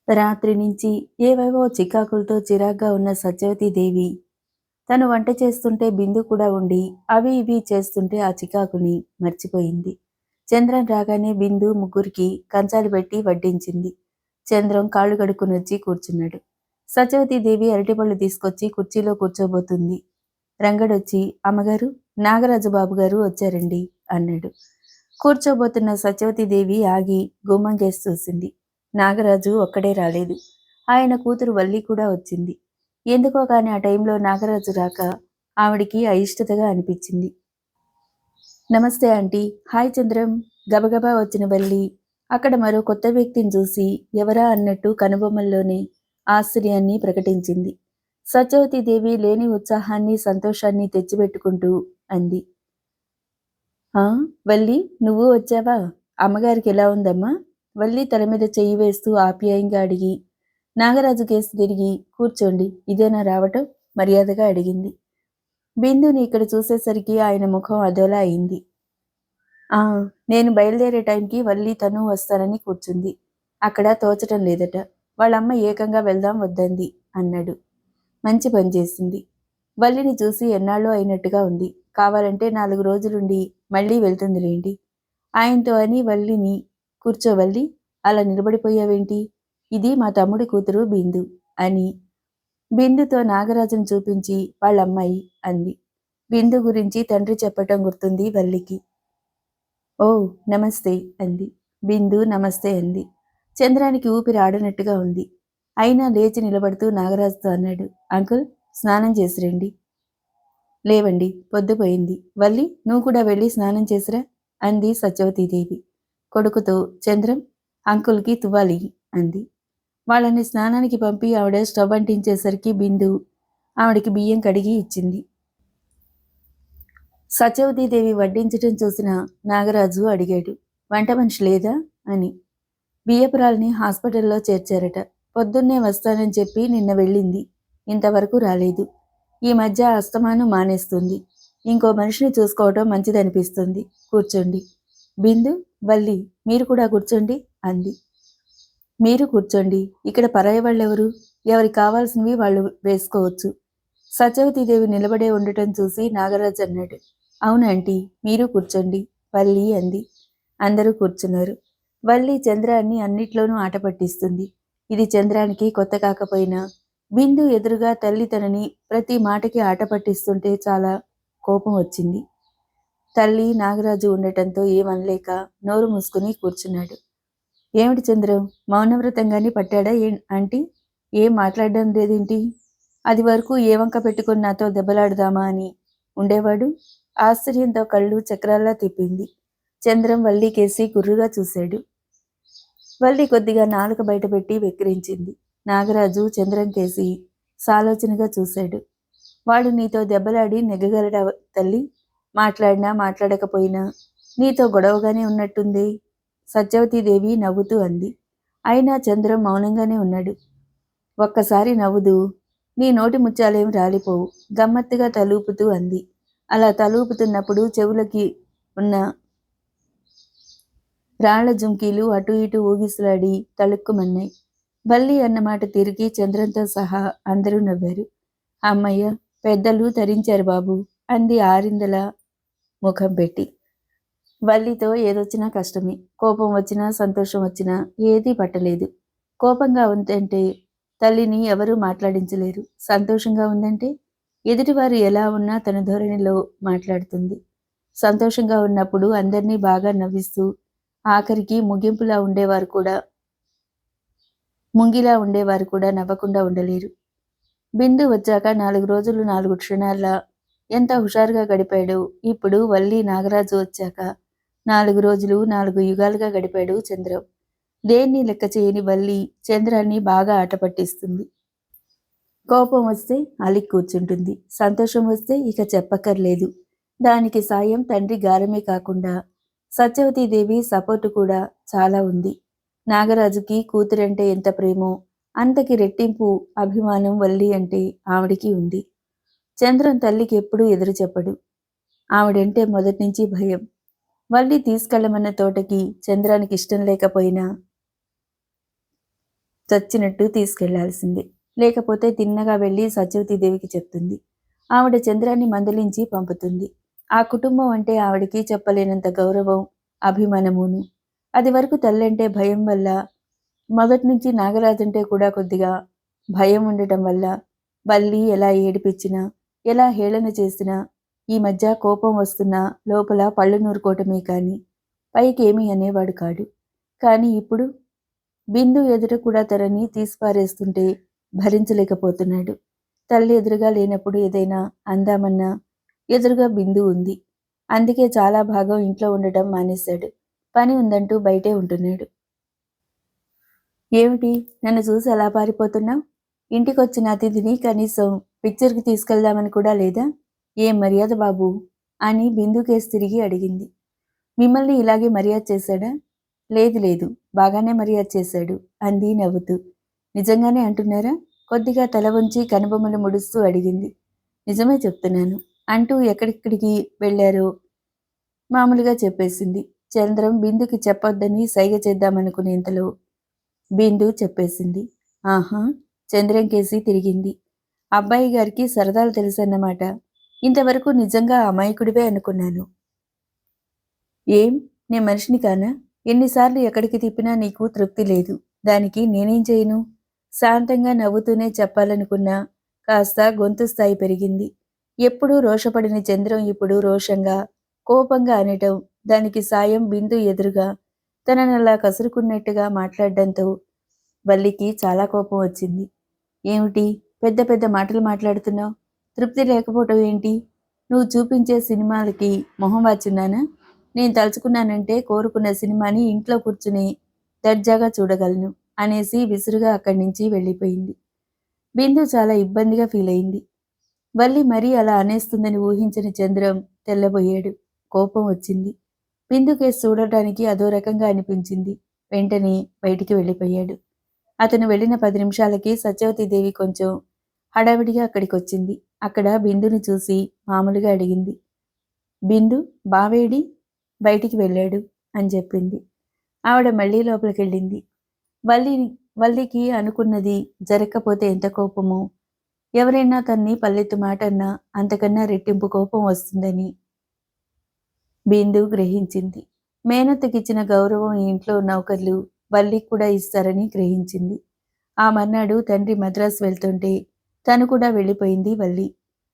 రాత్రి నుంచి ఏవేవో చికాకులతో చిరాగ్గా ఉన్న సత్యవతీదేవి తను వంట చేస్తుంటే బిందు కూడా ఉండి అవి ఇవి చేస్తుంటే ఆ చికాకుని మర్చిపోయింది. చంద్రం రాగానే బిందు ముగ్గురికి కంచాలు పెట్టి వడ్డించింది. చంద్రం కాళ్ళు కడుక్కుని వచ్చి కూర్చున్నాడు. సత్యవతీదేవి అరటిపళ్ళు తీసుకొచ్చి కుర్చీలో కూర్చోబోతుంది. రంగడొచ్చి, అమ్మగారు, నాగరాజు బాబు గారు వచ్చారండి అన్నాడు. కూర్చోబోతున్న సత్యవతీదేవి ఆగి గుమ్మంకేసి చూసింది. నాగరాజు ఒక్కడే రాలేదు. ఆయన కూతురు వల్లి కూడా వచ్చింది. ఎందుకో కాని ఆ టైంలో నాగరాజు రాక ఆవిడికి అయిష్టతగా అనిపించింది. నమస్తే ఆంటీ. హాయ్ చంద్రం. గబగబా వచ్చిన వల్లి అక్కడ మరో కొత్త వ్యక్తిని చూసి ఎవరా అన్నట్టు కనుబొమ్మల్లోనే ఆశ్చర్యాన్ని ప్రకటించింది. సత్యవతీదేవి లేని ఉత్సాహాన్ని సంతోషాన్ని తెచ్చిపెట్టుకుంటూ అంది, ఆ వల్లి, నువ్వు వచ్చావా? అమ్మగారికి ఎలా ఉందమ్మా? వల్లి తల మీద చెయ్యి వేస్తూ ఆప్యాయంగా అడిగి నాగరాజు కేసు తిరిగి, కూర్చోండి, ఇదేనా రావటం? మర్యాదగా అడిగింది. బిందుని ఇక్కడ చూసేసరికి ఆయన ముఖం అదోలా అయింది. ఆ నేను బయలుదేరే టైంకి వల్లి తను వస్తానని కూర్చుంది. అక్కడ తోచటం లేదట. వాళ్ళమ్మ ఏకంగా వెళ్దాం వద్దంది అన్నాడు. మంచి పని చేసింది. వల్లిని చూసి ఎన్నాళ్ళో అయినట్టుగా ఉంది. కావాలంటే 4 రోజులుండి మళ్ళీ వెళ్తుందిలేండి. ఆయనతో అని వల్లిని, కూర్చోవల్లి, అలా నిలబడిపోయావేంటి? ఇది మా తమ్ముడి కూతురు బిందు అని బిందుతో నాగరాజును చూపించి వాళ్ళమ్మాయి అంది. బిందు గురించి తండ్రి చెప్పటం గుర్తుంది వల్లికి. ఓ నమస్తే అంది. బిందు నమస్తే అంది. చంద్రానికి ఊపిరి ఆడనట్టుగా ఉంది. అయినా లేచి నిలబడుతూ నాగరాజుతో అన్నాడు, అంకుల్, స్నానం చేసిరండి. లేవండి, పొద్దుపోయింది. వల్లి, నువ్వు కూడా వెళ్ళి స్నానం చేసిరా అంది సత్యవతీదేవి. కొడుకుతో, చంద్రం, అంకుల్కి తువ్వాలి అంది. వాళ్ళని స్నానానికి పంపి ఆవిడ స్టవ్ అంటించేసరికి బిందు ఆవిడికి బియ్యం కడిగి ఇచ్చింది. సత్యవతీదేవి వడ్డించటం చూసిన నాగరాజు అడిగాడు, వంట మనిషి లేదా అని. బియ్యపురాల్ని హాస్పిటల్లో చేర్చారట. పొద్దున్నే వస్తానని చెప్పి నిన్న వెళ్ళింది. ఇంతవరకు రాలేదు. ఈ మధ్య అస్తమానం మానేస్తుంది. ఇంకో మనిషిని చూసుకోవటం మంచిదనిపిస్తుంది. కూర్చోండి. బిందు, వల్లి, మీరు కూడా కూర్చోండి అంది. మీరు కూర్చోండి. ఇక్కడ పరాయి వాళ్ళెవరు? ఎవరికి కావాల్సినవి వాళ్ళు వేసుకోవచ్చు. సత్యవతీదేవి నిలబడే ఉండటం చూసి నాగరాజు అన్నాడు, అవునంటీ, మీరు కూర్చోండి, వల్లి అంది. అందరూ కూర్చున్నారు. వల్లి చంద్రాన్ని అన్నిట్లోనూ ఆట పట్టిస్తుంది. ఇది చంద్రానికి కొత్త కాకపోయినా బిందు ఎదురుగా తల్లి తనని ప్రతి మాటకి ఆట పట్టిస్తుంటే చాలా కోపం వచ్చింది. తల్లి నాగరాజు ఉండటంతో ఏమనలేక నోరు మూసుకుని కూర్చున్నాడు. ఏమిటి చంద్రం, మౌనవ్రతంగాని పట్టాడా ఆంటీ? ఏం మాట్లాడడం లేదేంటి? అది వరకు ఏ వంక పెట్టుకుని నాతో దెబ్బలాడదామా అని ఉండేవాడు. ఆశ్చర్యంతో కళ్ళు చక్రాల్లా తిప్పింది. చంద్రం వల్లికేసి గుర్రుగా చూశాడు. వల్లి కొద్దిగా నాలుక బయటపెట్టి వెక్కిరించింది. నాగరాజు చంద్రం కేసి సాలోచనగా చూశాడు. వాడు నీతో దెబ్బలాడి నెగ్గగలడా తల్లి? మాట్లాడినా మాట్లాడకపోయినా నీతో గొడవగానే ఉన్నట్టుంది. సత్యవతీదేవి నవ్వుతూ అంది. అయినా చంద్రం మౌనంగానే ఉన్నాడు. ఒక్కసారి నవ్వుదు, నీ నోటి ముత్యాలేం రాలిపోవు, గమ్మత్తుగా తలూపుతూ అంది. అలా తలూపుతున్నప్పుడు చెవులకి ఉన్న రాళ్ల జుంకీలు అటు ఇటు ఊగిసలాడి తళుక్కుమన్నాయి. వల్లి అన్నమాట తిరిగి చంద్రంతో సహా అందరూ నవ్వారు. అమ్మయ్య, పెద్దలు తరించారు బాబు అంది ఆరిందల ముఖం పెట్టి. వల్లితో ఏదొచ్చినా కష్టమే. కోపం వచ్చినా సంతోషం వచ్చినా ఏదీ పట్టలేదు. కోపంగా ఉందంటే తల్లిని ఎవరూ మాట్లాడించలేరు. సంతోషంగా ఉందంటే ఎదుటివారు ఎలా ఉన్నా తన ధోరణిలో మాట్లాడుతుంది. సంతోషంగా ఉన్నప్పుడు అందరినీ బాగా నవ్విస్తూ ఆఖరికి ముంగిలా ఉండేవారు కూడా నవ్వకుండా ఉండలేరు. బిందు వచ్చాక 4 రోజులు 4 క్షణాల్లా ఎంత హుషారుగా గడిపాడో ఇప్పుడు వల్లి నాగరాజు వచ్చాక 4 రోజులు 4 యుగాలుగా గడిపాడు చంద్రం. దేన్ని లెక్క చేయని వల్లి చంద్రాన్ని బాగా ఆట పట్టిస్తుంది. కోపం వస్తే అలిగి కూర్చుంటుంది. సంతోషం వస్తే ఇక చెప్పక్కర్లేదు. దానికి సాయం తండ్రి గారమే కాకుండా సత్యవతీదేవి సపోర్టు కూడా చాలా ఉంది. నాగరాజుకి కూతురంటే ఎంత ప్రేమో అంతకి రెట్టింపు అభిమానం వల్లి అంటే ఆవిడికి ఉంది. చంద్రం తల్లికి ఎప్పుడూ ఎదురు చెప్పడు. ఆవిడంటే మొదటినుంచి భయం. వల్లి తీసుకెళ్లమన్న తోటకి చంద్రానికి ఇష్టం లేకపోయినా చచ్చినట్టు తీసుకెళ్లాల్సిందే. లేకపోతే తిన్నగా వెళ్ళి సత్యవతీదేవికి చెప్తుంది. ఆవిడ చంద్రాన్ని మందలించి పంపుతుంది. ఆ కుటుంబం అంటే ఆవిడకి చెప్పలేనంత గౌరవం, అభిమానమును. అది వరకు తల్లంటే భయం వల్ల, మొదటి నుంచి నాగరాజంటే కూడా కొద్దిగా భయం ఉండటం వల్ల, వల్లి ఎలా ఏడిపించినా, ఎలా హేళన చేసినా, ఈ మధ్య కోపం వస్తున్నా లోపల పళ్ళు నూరుకోవటమే కాని పైకి ఏమీ అనేవాడు కాడు. కానీ ఇప్పుడు బిందు ఎదుట కూడా తనని తీసిపారేస్తుంటే భరించలేకపోతున్నాడు. తల్లి ఎదురుగా లేనప్పుడు ఏదైనా అందామన్నా ఎదురుగా బిందు ఉంది. అందుకే చాలా భాగం ఇంట్లో ఉండటం మానేశాడు. పని ఉందంటూ బయటే ఉంటున్నాడు. ఏమిటి, నన్ను చూసి అలా పారిపోతున్నావు? ఇంటికొచ్చిన అతిథిని కనీసం పిక్చర్కి తీసుకెళ్దామని కూడా లేదా? ఏం మర్యాద బాబు అని బిందు కేసు తిరిగి అడిగింది. మిమ్మల్ని ఇలాగే మర్యాద చేశాడా? లేదు లేదు, బాగానే మర్యాద చేశాడు అంది నవ్వుతూ. నిజంగానే అంటున్నారా? కొద్దిగా తల వంచి కనుబొమ్మలు ముడుస్తూ అడిగింది. నిజమే చెప్తున్నాను అంటూ ఎక్కడెక్కడికి వెళ్ళారో మామూలుగా చెప్పేసింది. చంద్రం బిందుకి చెప్పొద్దని సైగ చేద్దామనుకునేంతలో బిందు చెప్పేసింది. ఆహా, చంద్రం కేసి తిరిగింది. అబ్బాయి గారికి సరదాలు తెలుసన్నమాట. ఇంతవరకు నిజంగా అమాయకుడివే అనుకున్నాను. ఏం, నే మనిషిని కానా? ఎన్నిసార్లు ఎక్కడికి తిప్పినా నీకు తృప్తి లేదు. దానికి నేనేం చేయను? శాంతంగా నవ్వుతూనే చెప్పాలనుకున్నా కాస్త గొంతు స్థాయి పెరిగింది. ఎప్పుడూ రోషపడిన చంద్రం ఇప్పుడు రోషంగా, కోపంగా అనటం, దానికి సాయం బిందు ఎదురుగా తననలా కసురుకున్నట్టుగా మాట్లాడడంతో వల్లికి చాలా కోపం వచ్చింది. ఏమిటి, పెద్ద పెద్ద మాటలు మాట్లాడుతున్నావు? తృప్తి లేకపోవటం ఏంటి? నువ్వు చూపించే సినిమాలకి మొహం వాచున్నానా? నేను తలుచుకున్నానంటే కోరుకున్న సినిమాని ఇంట్లో కూర్చుని దర్జాగా చూడగలను అనేసి విసురుగా అక్కడి నుంచి వెళ్ళిపోయింది. బిందు చాలా ఇబ్బందిగా ఫీల్ అయింది. వల్లి మరీ అలా అనేస్తుందని ఊహించని చంద్రం తెల్లబోయాడు. కోపం వచ్చింది. బిందు కేసు చూడటానికి అదో రకంగా అనిపించింది. వెంటనే బయటికి వెళ్ళిపోయాడు. అతను వెళ్ళిన 10 నిమిషాలకి సత్యవతీదేవి కొంచెం హడావిడిగా అక్కడికొచ్చింది. అక్కడ బిందుని చూసి మామూలుగా అడిగింది. బిందు, బావేడి? బయటికి వెళ్ళాడు అని చెప్పింది. ఆవిడ మళ్ళీ లోపలికెళ్ళింది. వల్లికి అనుకున్నది జరగకపోతే ఎంత కోపమో, ఎవరైనా తన్ని పల్లెత్తు మాట అన్నా అంతకన్నా రెట్టింపు కోపం వస్తుందని బిందు గ్రహించింది. మేనత్తకిచ్చిన గౌరవం ఈ ఇంట్లో నౌకర్లు వల్లికి కూడా ఇస్తారని గ్రహించింది. ఆ మర్నాడు తండ్రి మద్రాసు వెళ్తుంటే తను కూడా వెళ్ళిపోయింది వల్లి.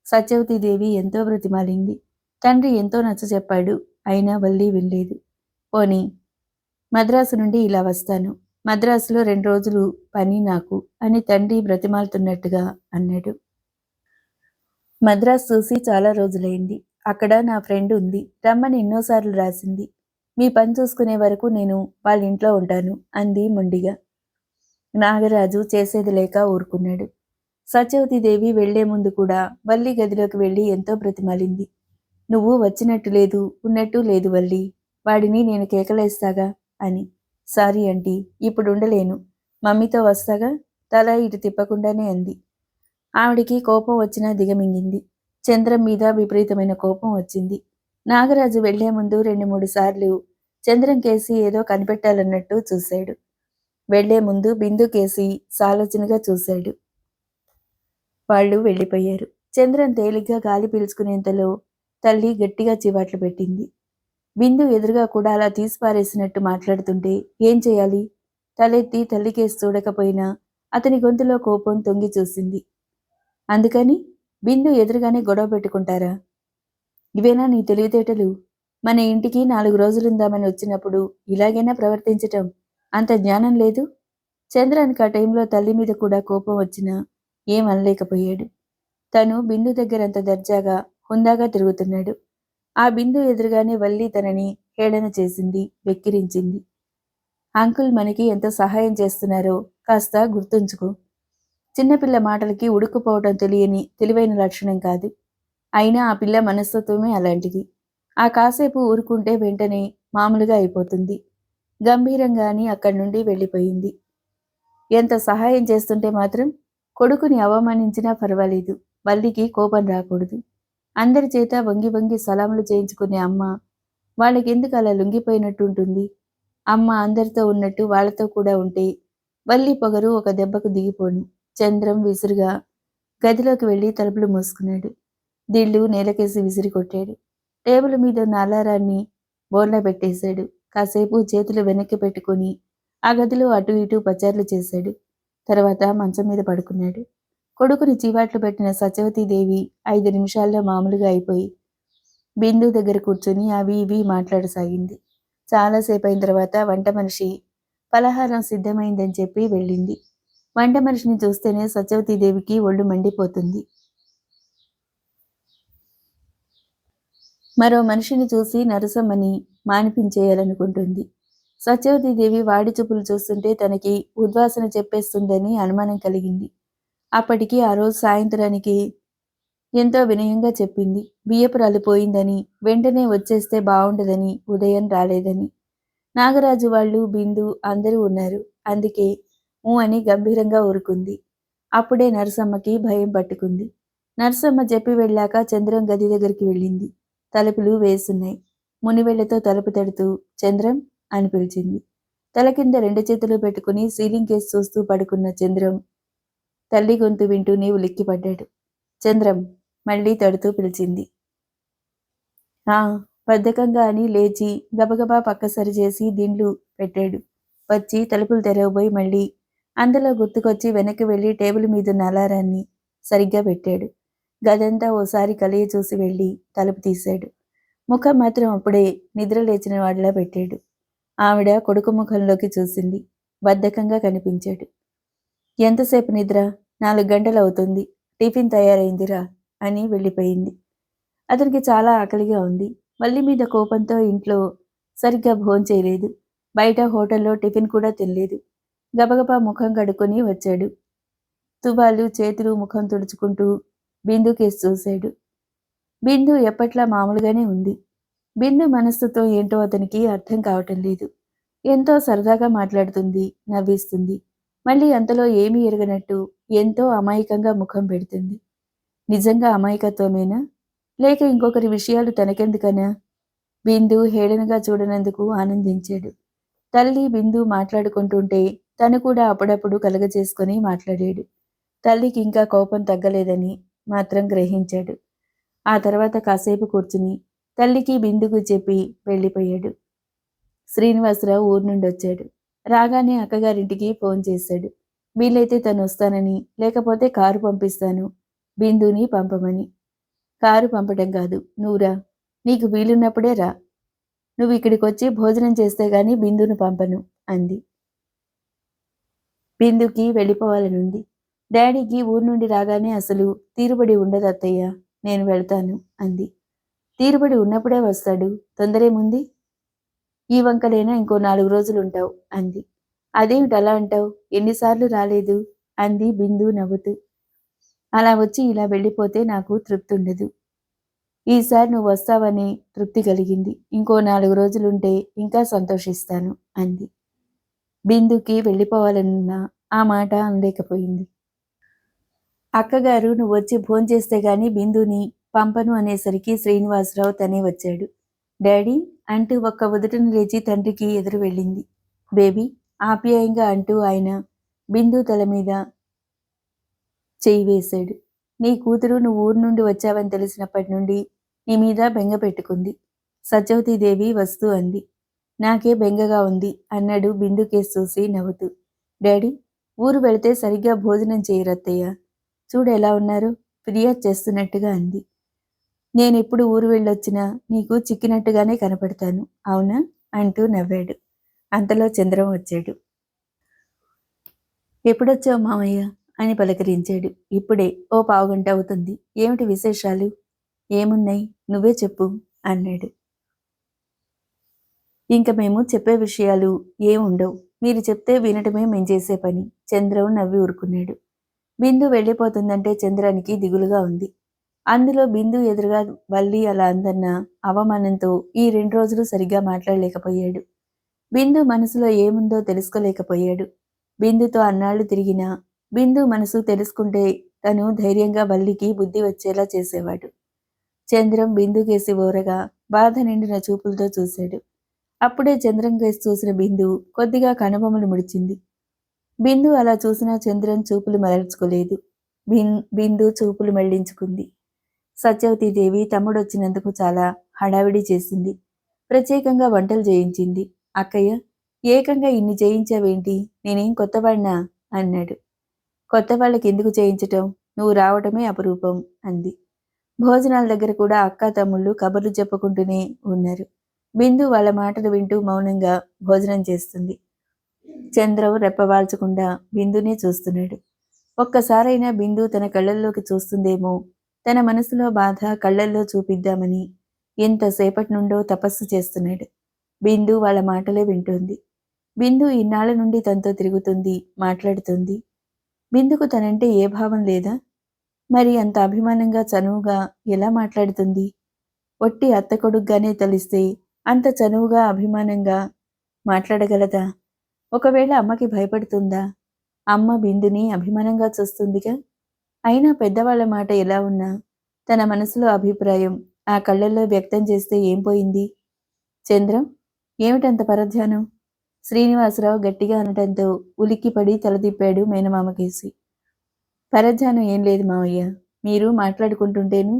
సత్యవతీదేవి ఎంతో బ్రతిమాలింది. తండ్రి ఎంతో నచ్చచెప్పాడు. అయినా వల్లి వినలేదు. పోనీ మద్రాసు నుండి ఇలా వస్తాను, మద్రాసులో 2 రోజులు పని నాకు అని తండ్రి బ్రతిమాలుతున్నట్టుగా అన్నాడు. మద్రాసు చూసి చాలా రోజులైంది. అక్కడ నా ఫ్రెండ్ ఉంది, రమ్మని ఎన్నోసార్లు రాసింది. మీ పని చూసుకునే వరకు నేను వాళ్ళ ఇంట్లో ఉంటాను అంది మొండిగా. నాగరాజు చేసేది లేక ఊరుకున్నాడు. సత్యవతీదేవి వెళ్లే ముందు కూడా వల్లి గదిలోకి వెళ్ళి ఎంతో బ్రతిమాలింది. నువ్వు వచ్చినట్టు లేదు, ఉన్నట్టు లేదు వల్లి, వాడిని నేను కేకలేస్తాగా అని. సారీ ఆంటీ, ఇప్పుడు ఉండలేను, మమ్మీతో వస్తాగా తల ఇటు తిప్పకుండానే అంది. ఆవిడికి కోపం వచ్చినా దిగమింగింది. చంద్రం మీద విపరీతమైన కోపం వచ్చింది. నాగరాజు వెళ్లే ముందు 2-3 సార్లు చంద్రం కేసి ఏదో కనిపెట్టాలన్నట్టు చూశాడు. వెళ్లే ముందు బిందు కేసి సాలోచనగా చూశాడు. వాళ్ళు వెళ్ళిపోయారు. చంద్రం తేలిగ్గా గాలి పీల్చుకునేంతలో తల్లి గట్టిగా చివాట్లు పెట్టింది. బిందు ఎదురుగా కూడా అలా తీసిపారేసినట్టు మాట్లాడుతుంటే ఏం చేయాలి? తలెత్తి తల్లి కేసి చూడకపోయినా అతని గొంతులో కోపం తొంగి చూసింది. అందుకని బిందు ఎదురుగానే గొడవ పెట్టుకుంటారా? ఇవేనా నీ తెలివితేటలు? మన ఇంటికి 4 రోజులుందామని వచ్చినప్పుడు ఇలాగైనా ప్రవర్తించటం అంత జ్ఞానం లేదు? చంద్రానికి ఆ టైంలో తల్లి మీద కూడా కోపం వచ్చినా ఏం అనలేకపోయాడు. తను బిందు దగ్గరంత దర్జాగా, హుందాగా తిరుగుతున్నాడు. ఆ బిందు ఎదురుగానే వల్లి తనని హేళన చేసింది, వెక్కిరించింది. అంకుల్ మనకి ఎంత సహాయం చేస్తున్నారో కాస్త గుర్తుంచుకో. చిన్నపిల్ల మాటలకి ఉడుకుపోవటం తెలివైన లక్షణం కాదు. అయినా ఆ పిల్ల మనస్తత్వమే అలాంటిది. ఆ కాసేపు ఊరుకుంటే వెంటనే మామూలుగా అయిపోతుంది. గంభీరంగా అని అక్కడి నుండి వెళ్ళిపోయింది. ఎంత సహాయం చేస్తుంటే మాత్రం కొడుకుని అవమానించినా పర్వాలేదు, వల్లికి కోపం రాకూడదు. అందరి చేత వంగి వంగి సలాములు చేయించుకునే అమ్మ వాళ్ళకెందుకు అలా లొంగిపోయినట్టు ఉంటుంది? అమ్మ అందరితో ఉన్నట్టు వాళ్ళతో కూడా ఉంటే వల్లి పొగరు ఒక దెబ్బకు దిగిపోను. చంద్రం విసురుగా గదిలోకి వెళ్లి తలుపులు మూసుకున్నాడు. దిళ్ళు నేలకేసి విసిరి కొట్టాడు. టేబుల్ మీద ఉన్న అలారాన్ని బోర్లా పెట్టేశాడు. కాసేపు చేతులు వెనక్కి పెట్టుకుని ఆ గదిలో అటు ఇటు పచార్లు చేశాడు. తర్వాత మంచం మీద పడుకున్నాడు. కొడుకుని చీవాట్లు పెట్టిన సత్యవతీదేవి 5 నిమిషాల్లో మామూలుగా అయిపోయి బిందు దగ్గర కూర్చుని అవి ఇవి మాట్లాడసాగింది. చాలాసేపు అయిన తర్వాత వంట మనిషి పలహారం సిద్ధమైందని చెప్పి వెళ్ళింది. వంట మనిషిని చూస్తేనే సత్యవతీదేవికి ఒళ్ళు మండిపోతుంది. మరో మనిషిని చూసి నరసమ్మని మానిపించేయాలనుకుంటుంది. సత్యవతీదేవి వాడి చూపులు చూస్తుంటే తనకి ఉద్వాసన చెప్పేస్తుందని అనుమానం కలిగింది. అప్పటికి ఆ రోజు సాయంత్రానికి ఎంతో వినయంగా చెప్పింది. బియ్యపురాలు పోయిందని, వెంటనే వచ్చేస్తే బావుండదని, ఉదయం రాలేదని. నాగరాజు వాళ్ళు, బిందు అందరూ ఉన్నారు. అందుకే ఊ అని గంభీరంగా ఊరుకుంది. అప్పుడే నరసమ్మకి భయం పట్టుకుంది. నరసమ్మ చెప్పి వెళ్ళాక చంద్రం గది దగ్గరికి వెళ్ళింది. తలుపులు వేసున్నాయి. మునివెళ్లతో తలుపు తడుతూ చంద్రం అని పిలిచింది. తల కింద 2 చేతులు పెట్టుకుని సీలింగ్ కేసు చూస్తూ పడుకున్న చంద్రం తల్లి గొంతు వింటూనే ఉలిక్కిపడ్డాడు. చంద్రం మళ్ళీ తడుతూ పిలిచింది. ఆ బద్ధకంగా అని లేచి గబగబా పక్క సరిచేసి దిండ్లు పెట్టాడు. వచ్చి తలుపులు తెరవబోయి మళ్ళీ అందులో గుర్తుకొచ్చి వెనక్కి వెళ్ళి టేబుల్ మీదున్న అలారాన్ని సరిగ్గా పెట్టాడు. గదంతా ఓసారి కలియ చూసి వెళ్ళి తలుపు తీశాడు. ముఖం మాత్రం అప్పుడే నిద్ర లేచిన వాడిలా పెట్టాడు. ఆవిడ కొడుకు ముఖంలోకి చూసింది. బద్ధకంగా కనిపించాడు. ఎంతసేపు నిద్ర? 4 గంటలవుతుంది. టిఫిన్ తయారైందిరా అని వెళ్ళిపోయింది. అతనికి చాలా ఆకలిగా ఉంది. వల్లి మీద కోపంతో ఇంట్లో సరిగ్గా భోంచేయలేదు. బయట హోటల్లో టిఫిన్ కూడా తినలేదు. గబగబా ముఖం కడుక్కొని వచ్చాడు. తువాలు చేతులు ముఖం తుడుచుకుంటూ బిందు కేసు చూశాడు. బిందు ఎప్పట్లా మామూలుగానే ఉంది. బిందు మనస్సుతో ఏంటో అతనికి అర్థం కావటం లేదు. ఎంతో సరదాగా మాట్లాడుతుంది, నవ్విస్తుంది. మళ్ళీ అంతలో ఏమీ ఎరగనట్టు ఎంతో అమాయకంగా ముఖం పెడుతుంది. నిజంగా అమాయకత్వమేనా? లేక ఇంకొకరి విషయాలు తనకెందుకనా? బిందు హేళనగా చూడనందుకు ఆనందించాడు. తల్లి బిందు మాట్లాడుకుంటుంటే తను కూడా అప్పుడప్పుడు కలగజేసుకొని మాట్లాడాడు. తల్లికి ఇంకా కోపం తగ్గలేదని మాత్రం గ్రహించాడు. ఆ తర్వాత కాసేపు కూర్చుని తల్లికి బిందుకు చెప్పి వెళ్ళిపోయాడు. శ్రీనివాసరావు ఊరు నుండి వచ్చాడు. రాగానే అక్కగారింటికి ఫోన్ చేశాడు. వీలైతే తను వస్తానని, లేకపోతే కారు పంపిస్తాను, బిందుని పంపమని. కారు పంపటం కాదు, నువ్వురా. నీకు వీలున్నప్పుడే రా. నువ్వు ఇక్కడికొచ్చి భోజనం చేస్తే గాని బిందును పంపను అంది. బిందుకి వెళ్ళిపోవాలనుంది. డాడీకి ఊరు నుండి రాగానే అసలు తీరుబడి ఉండదు అత్తయ్య, నేను వెళ్తాను అంది. తీరుబడి ఉన్నప్పుడే వస్తాడు, తొందరేముంది? ఈ వంకలైనా ఇంకో 4 రోజులుంటావు అంది. అదేమిటి అలా అంటావు? ఎన్నిసార్లు రాలేదు అంది బిందు నవ్వుతూ. అలా వచ్చి ఇలా వెళ్ళిపోతే నాకు తృప్తి ఉండదు. ఈసారి నువ్వు వస్తావని తృప్తి కలిగింది. ఇంకో 4 రోజులుంటే ఇంకా సంతోషిస్తాను అంది. బిందుకి వెళ్ళిపోవాలన్న ఆ మాట అనలేకపోయింది. అక్కగారు నువ్వొచ్చి భోంచేస్తే గాని బిందుని పంపను అనేసరికి శ్రీనివాసరావు తనే వచ్చాడు. డాడీ అంటూ ఒక్క ఉదుటను లేచి తండ్రికి ఎదురు వెళ్ళింది. బేబీ ఆప్యాయంగా అంటూ ఆయన బిందు తల మీద చెయ్యి వేశాడు. నీ కూతురు నువ్వు ఊరు నుండి వచ్చావని తెలిసినప్పటి నుండి నీ మీద బెంగ పెట్టుకుంది. సత్యవతీదేవి వస్తూ అంది. నాకే బెంగగా ఉంది అన్నాడు బిందు కేసు చూసి నవ్వుతూ. డాడీ ఊరు వెళితే సరిగ్గా భోజనం చేయరత్తయ్య. చూడు ఎలా ఉన్నారు, ఫిర్యాదు చేస్తున్నట్టుగా అంది. నేనెప్పుడు ఊరు వెళ్ళొచ్చినా నీకు చిక్కినట్టుగానే కనపడతాను, అవునా అంటూ నవ్వాడు. అంతలో చంద్రం వచ్చాడు. ఎప్పుడొచ్చావు మామయ్య అని పలకరించాడు. ఇప్పుడే, ఓ పావుగంట అవుతుంది. ఏమిటి విశేషాలు? ఏమున్నాయి, నువ్వే చెప్పు అన్నాడు. ఇంక మేము చెప్పే విషయాలు ఏముండవు. మీరు చెప్తే వినటమే మేం చేసే పని. చంద్రం నవ్వి ఊరుకున్నాడు. బిందు వెళ్ళిపోతుందంటే చంద్రానికి దిగులుగా ఉంది. అందులో బిందు ఎదురుగా వల్లి అలా అందన్న అవమానంతో ఈ 2 రోజులు సరిగ్గా మాట్లాడలేకపోయాడు. బిందు మనసులో ఏముందో తెలుసుకోలేకపోయాడు. బిందుతో అన్నాళ్లు తిరిగినా బిందు మనసు తెలుసుకుంటే తను ధైర్యంగా వల్లికి బుద్ధి వచ్చేలా చేసేవాడు. చంద్రం బిందు కేసి ఓరగా బాధ నిండిన చూపులతో చూశాడు. అప్పుడే చంద్రం కేసి చూసిన బిందు కొద్దిగా కనుబొమ్మలు ముడిచింది. బిందు అలా చూసినా చంద్రన్ చూపులు మరల్చుకోలేదు. బిందు చూపులు మళ్లించుకుంది. సత్యవతీదేవి తమ్ముడొచ్చినందుకు చాలా హడావిడి చేసింది. ప్రత్యేకంగా వంటలు చేయించింది. అక్కయ్య, ఏకంగా ఇన్ని చేయించావేంటి? నేనేం కొత్తవాడినా? అన్నాడు. కొత్త వాళ్ళకెందుకు చేయించటం? నువ్వు రావటమే అపురూపం అంది. భోజనాల దగ్గర కూడా అక్కా తమ్ముళ్ళు కబుర్లు చెప్పుకుంటూనే ఉన్నారు. బిందు వాళ్ళ మాటలు వింటూ మౌనంగా భోజనం చేస్తుంది. చంద్రం రెప్పవాల్చకుండా బిందునే చూస్తున్నాడు. ఒక్కసారైనా బిందు తన కళ్ళల్లోకి చూస్తుందేమో, తన మనసులో బాధ కళ్ళల్లో చూపిద్దామని ఎంతసేపటి నుండో తపస్సు చేస్తున్నాడు. బిందు వాళ్ళ మాటలే వింటోంది. బిందు ఇన్నాళ్ల నుండి తనతో తిరుగుతుంది, మాట్లాడుతుంది. బిందుకు తనంటే ఏ భావం లేదా? మరి అంత అభిమానంగా చనువుగా ఎలా మాట్లాడుతుంది? ఒట్టి అత్త కొడుగ్గానే తలిస్తే అంత చనువుగా అభిమానంగా మాట్లాడగలదా? ఒకవేళ అమ్మకి భయపడుతుందా? అమ్మ బిందుని అభిమానంగా చూస్తుందిగా. అయినా పెద్దవాళ్ల మాట ఎలా ఉన్నా తన మనసులో అభిప్రాయం ఆ కళ్ళల్లో వ్యక్తం చేస్తే ఏం పోయింది? చంద్రం, ఏమిటంత పరధ్యానం? శ్రీనివాసరావు గట్టిగా అనటంతో ఉలిక్కిపడి తలదిప్పాడు మేనమామకేసి. పరధ్యానం ఏం లేదు మావయ్య, మీరు మాట్లాడుకుంటుంటేను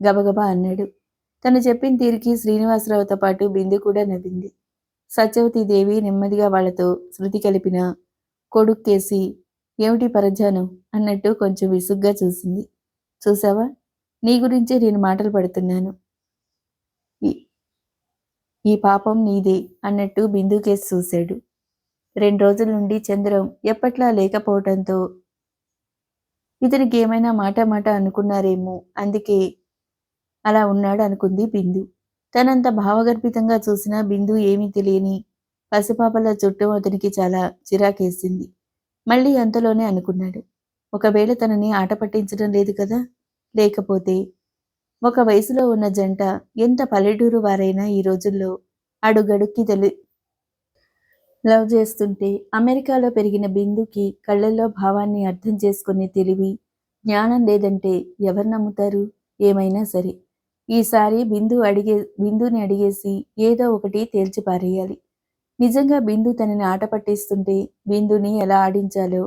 గబగబా అన్నాడు. తను చెప్పిన తీరికి శ్రీనివాసరావుతో పాటు బిందు కూడా నవ్వింది. సత్యవతీదేవి నెమ్మదిగా వాళ్లతో శృతి కలిపిన కొడుక్కేసి ఏమిటి పరధ్యానం అన్నట్టు కొంచెం విసుగ్గా చూసింది. చూసావా, నీ గురించే నేను మాటలు పడుతున్నాను. ఈ పాపం నీదే అన్నట్టు బిందుకేసి చూశాడు. 2 రోజుల నుండి చంద్రం ఎప్పట్లా లేకపోవటంతో ఇతనికి ఏమైనా మాట అనుకున్నారేమో, అందుకే అలా ఉన్నాడు అనుకుంది బిందు. తనంత భావగర్భితంగా చూసినా బిందు ఏమీ తెలియని పసిపాపల చుట్టూ అతనికి చాలా చిరాకేసింది. మళ్ళీ అంతలోనే అనుకున్నాడు, ఒకవేళ తనని ఆట పట్టించడం లేదు కదా. లేకపోతే ఒక వయసులో ఉన్న జంట ఎంత పల్లెటూరు వారైనా ఈ రోజుల్లో అడుగడుక్కి లవ్ చేస్తుంటే అమెరికాలో పెరిగిన బిందుకి కళ్ళల్లో భావాన్ని అర్థం చేసుకునే తెలివి, జ్ఞానం లేదంటే ఎవరు నమ్ముతారు? ఏమైనా సరే ఈసారి బిందుని అడిగేసి ఏదో ఒకటి తేల్చి పారేయాలి. నిజంగా బిందు తనని ఆట పట్టిస్తుంటే బిందుని ఎలా ఆడించాలో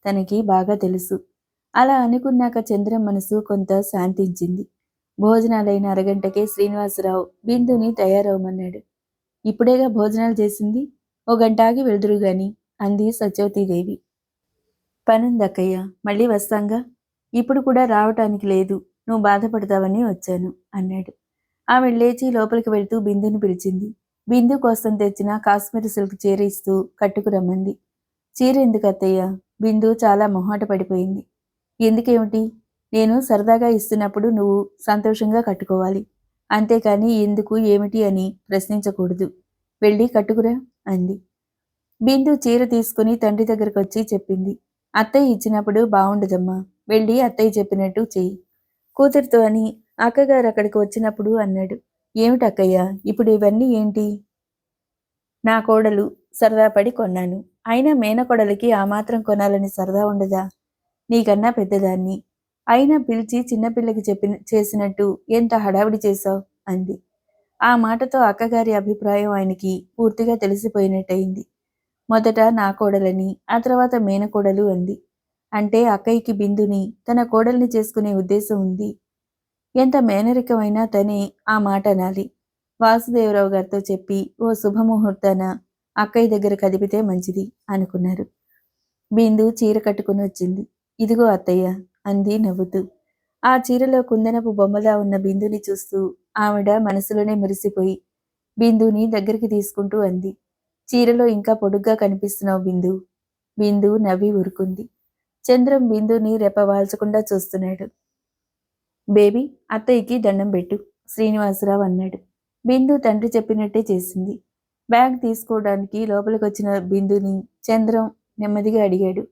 తనకి బాగా తెలుసు. అలా అనుకున్నాక చంద్రం మనసు కొంత శాంతించింది. భోజనాలైన అరగంటకే శ్రీనివాసరావు బిందుని తయారవమన్నాడు. ఇప్పుడేగా భోజనాలు చేసింది, ఓ గంట ఆగి వెళ్దురు గాని అంది సత్యవతీదేవి. పనుందక్కయ్య, మళ్ళీ వస్తాంగా. ఇప్పుడు కూడా రావటానికి లేదు, నువ్వు బాధపడతావని వచ్చాను అన్నాడు. ఆమె లేచి లోపలికి వెళ్తూ బిందుని పిలిచింది. బిందు కోసం తెచ్చిన కాశ్మీర్ సిల్క్ చీర ఇస్తూ కట్టుకురమ్మంది. చీర ఎందుకు అత్తయ్య? బిందు చాలా మొహాట పడిపోయింది. ఎందుకేమిటి? నేను సరదాగా ఇస్తున్నప్పుడు నువ్వు సంతోషంగా కట్టుకోవాలి, అంతేకాని ఎందుకు ఏమిటి అని ప్రశ్నించకూడదు. వెళ్ళి కట్టుకురా అంది. బిందు చీర తీసుకుని తండ్రి దగ్గరకు వచ్చి చెప్పింది. అత్తయ్య ఇచ్చినప్పుడు బావుండదమ్మా, వెళ్ళి అత్తయ్య చెప్పినట్టు చెయ్యి. కూతురుతో అని అక్కగారు అక్కడికి వచ్చినప్పుడు అన్నాడు. ఏమిటక్కయ్య ఇప్పుడు ఇవన్నీ ఏంటి? నా కోడలు సరదా పడి కొన్నాను. అయినా మేనకోడలికి ఆ మాత్రం కొనాలని సరదా ఉండదా? నీకన్నా పెద్దదాన్ని అయినా పిలిచి చిన్నపిల్లకి చేసినట్టు ఎంత హడావిడి చేశావు అంది. ఆ మాటతో అక్కగారి అభిప్రాయం ఆయనకి పూర్తిగా తెలిసిపోయినట్టయింది. మొదట నా కోడలని, ఆ తర్వాత మేనకోడలు అంది. అంటే అక్కయ్యకి బిందుని తన కోడల్ని చేసుకునే ఉద్దేశం ఉంది. ఎంత మేనరికమైనా తనే ఆ మాట అనాలి. వాసుదేవరావు గారితో చెప్పి ఓ శుభముహూర్తాన అక్కయ్య దగ్గర కదిపితే మంచిది అనుకున్నారు. బిందు చీర కట్టుకుని వచ్చింది. ఇదిగో అత్తయ్య అంది నవ్వుతూ. ఆ చీరలో కుందనపు బొమ్మలా ఉన్న బిందుని చూస్తూ ఆవిడ మనసులోనే మురిసిపోయి బిందుని దగ్గరికి తీసుకుంటూ అంది. చీరలో ఇంకా పొడుగ్గా కనిపిస్తున్నావు బిందు. బిందు నవ్వి ఊరుకుంది. చంద్రం బిందుని రెప్పవాల్చకుండా చూస్తున్నాడు. బేబీ, అత్తయ్యకి దండం పెట్టు శ్రీనివాసరావు అన్నాడు. బిందు తండ్రి చెప్పినట్టే చేసింది. బ్యాగ్ తీసుకోవడానికి లోపలికొచ్చిన బిందుని చంద్రం నెమ్మదిగా అడిగాడు.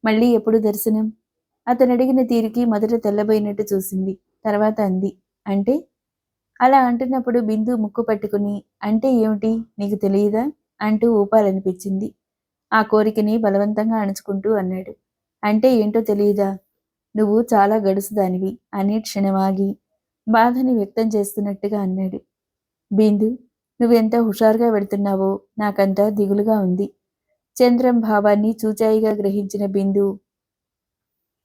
మళ్ళీ ఎప్పుడు దర్శనం? అతను అడిగిన తీరికి మొదట తెల్లబోయినట్టు చూసింది. తర్వాత అంది, అంటే? అలా అంటున్నప్పుడు బిందు ముక్కు పట్టుకుని, అంటే ఏమిటి నీకు తెలియదా అంటూ ఊపాలనిపించింది. ఆ కోరికని బలవంతంగా అణుచుకుంటూ అన్నాడు. అంటే ఏంటో తెలియదా? నువ్వు చాలా గడుసుదానివి అని క్షణమాగి బాధని వ్యక్తం చేస్తున్నట్టుగా అన్నాడు. బిందు, నువ్వెంత హుషారుగా వెళుతున్నావో నాకంత దిగులుగా ఉంది. చంద్రం భావాన్ని చూచాయిగా గ్రహించిన బిందు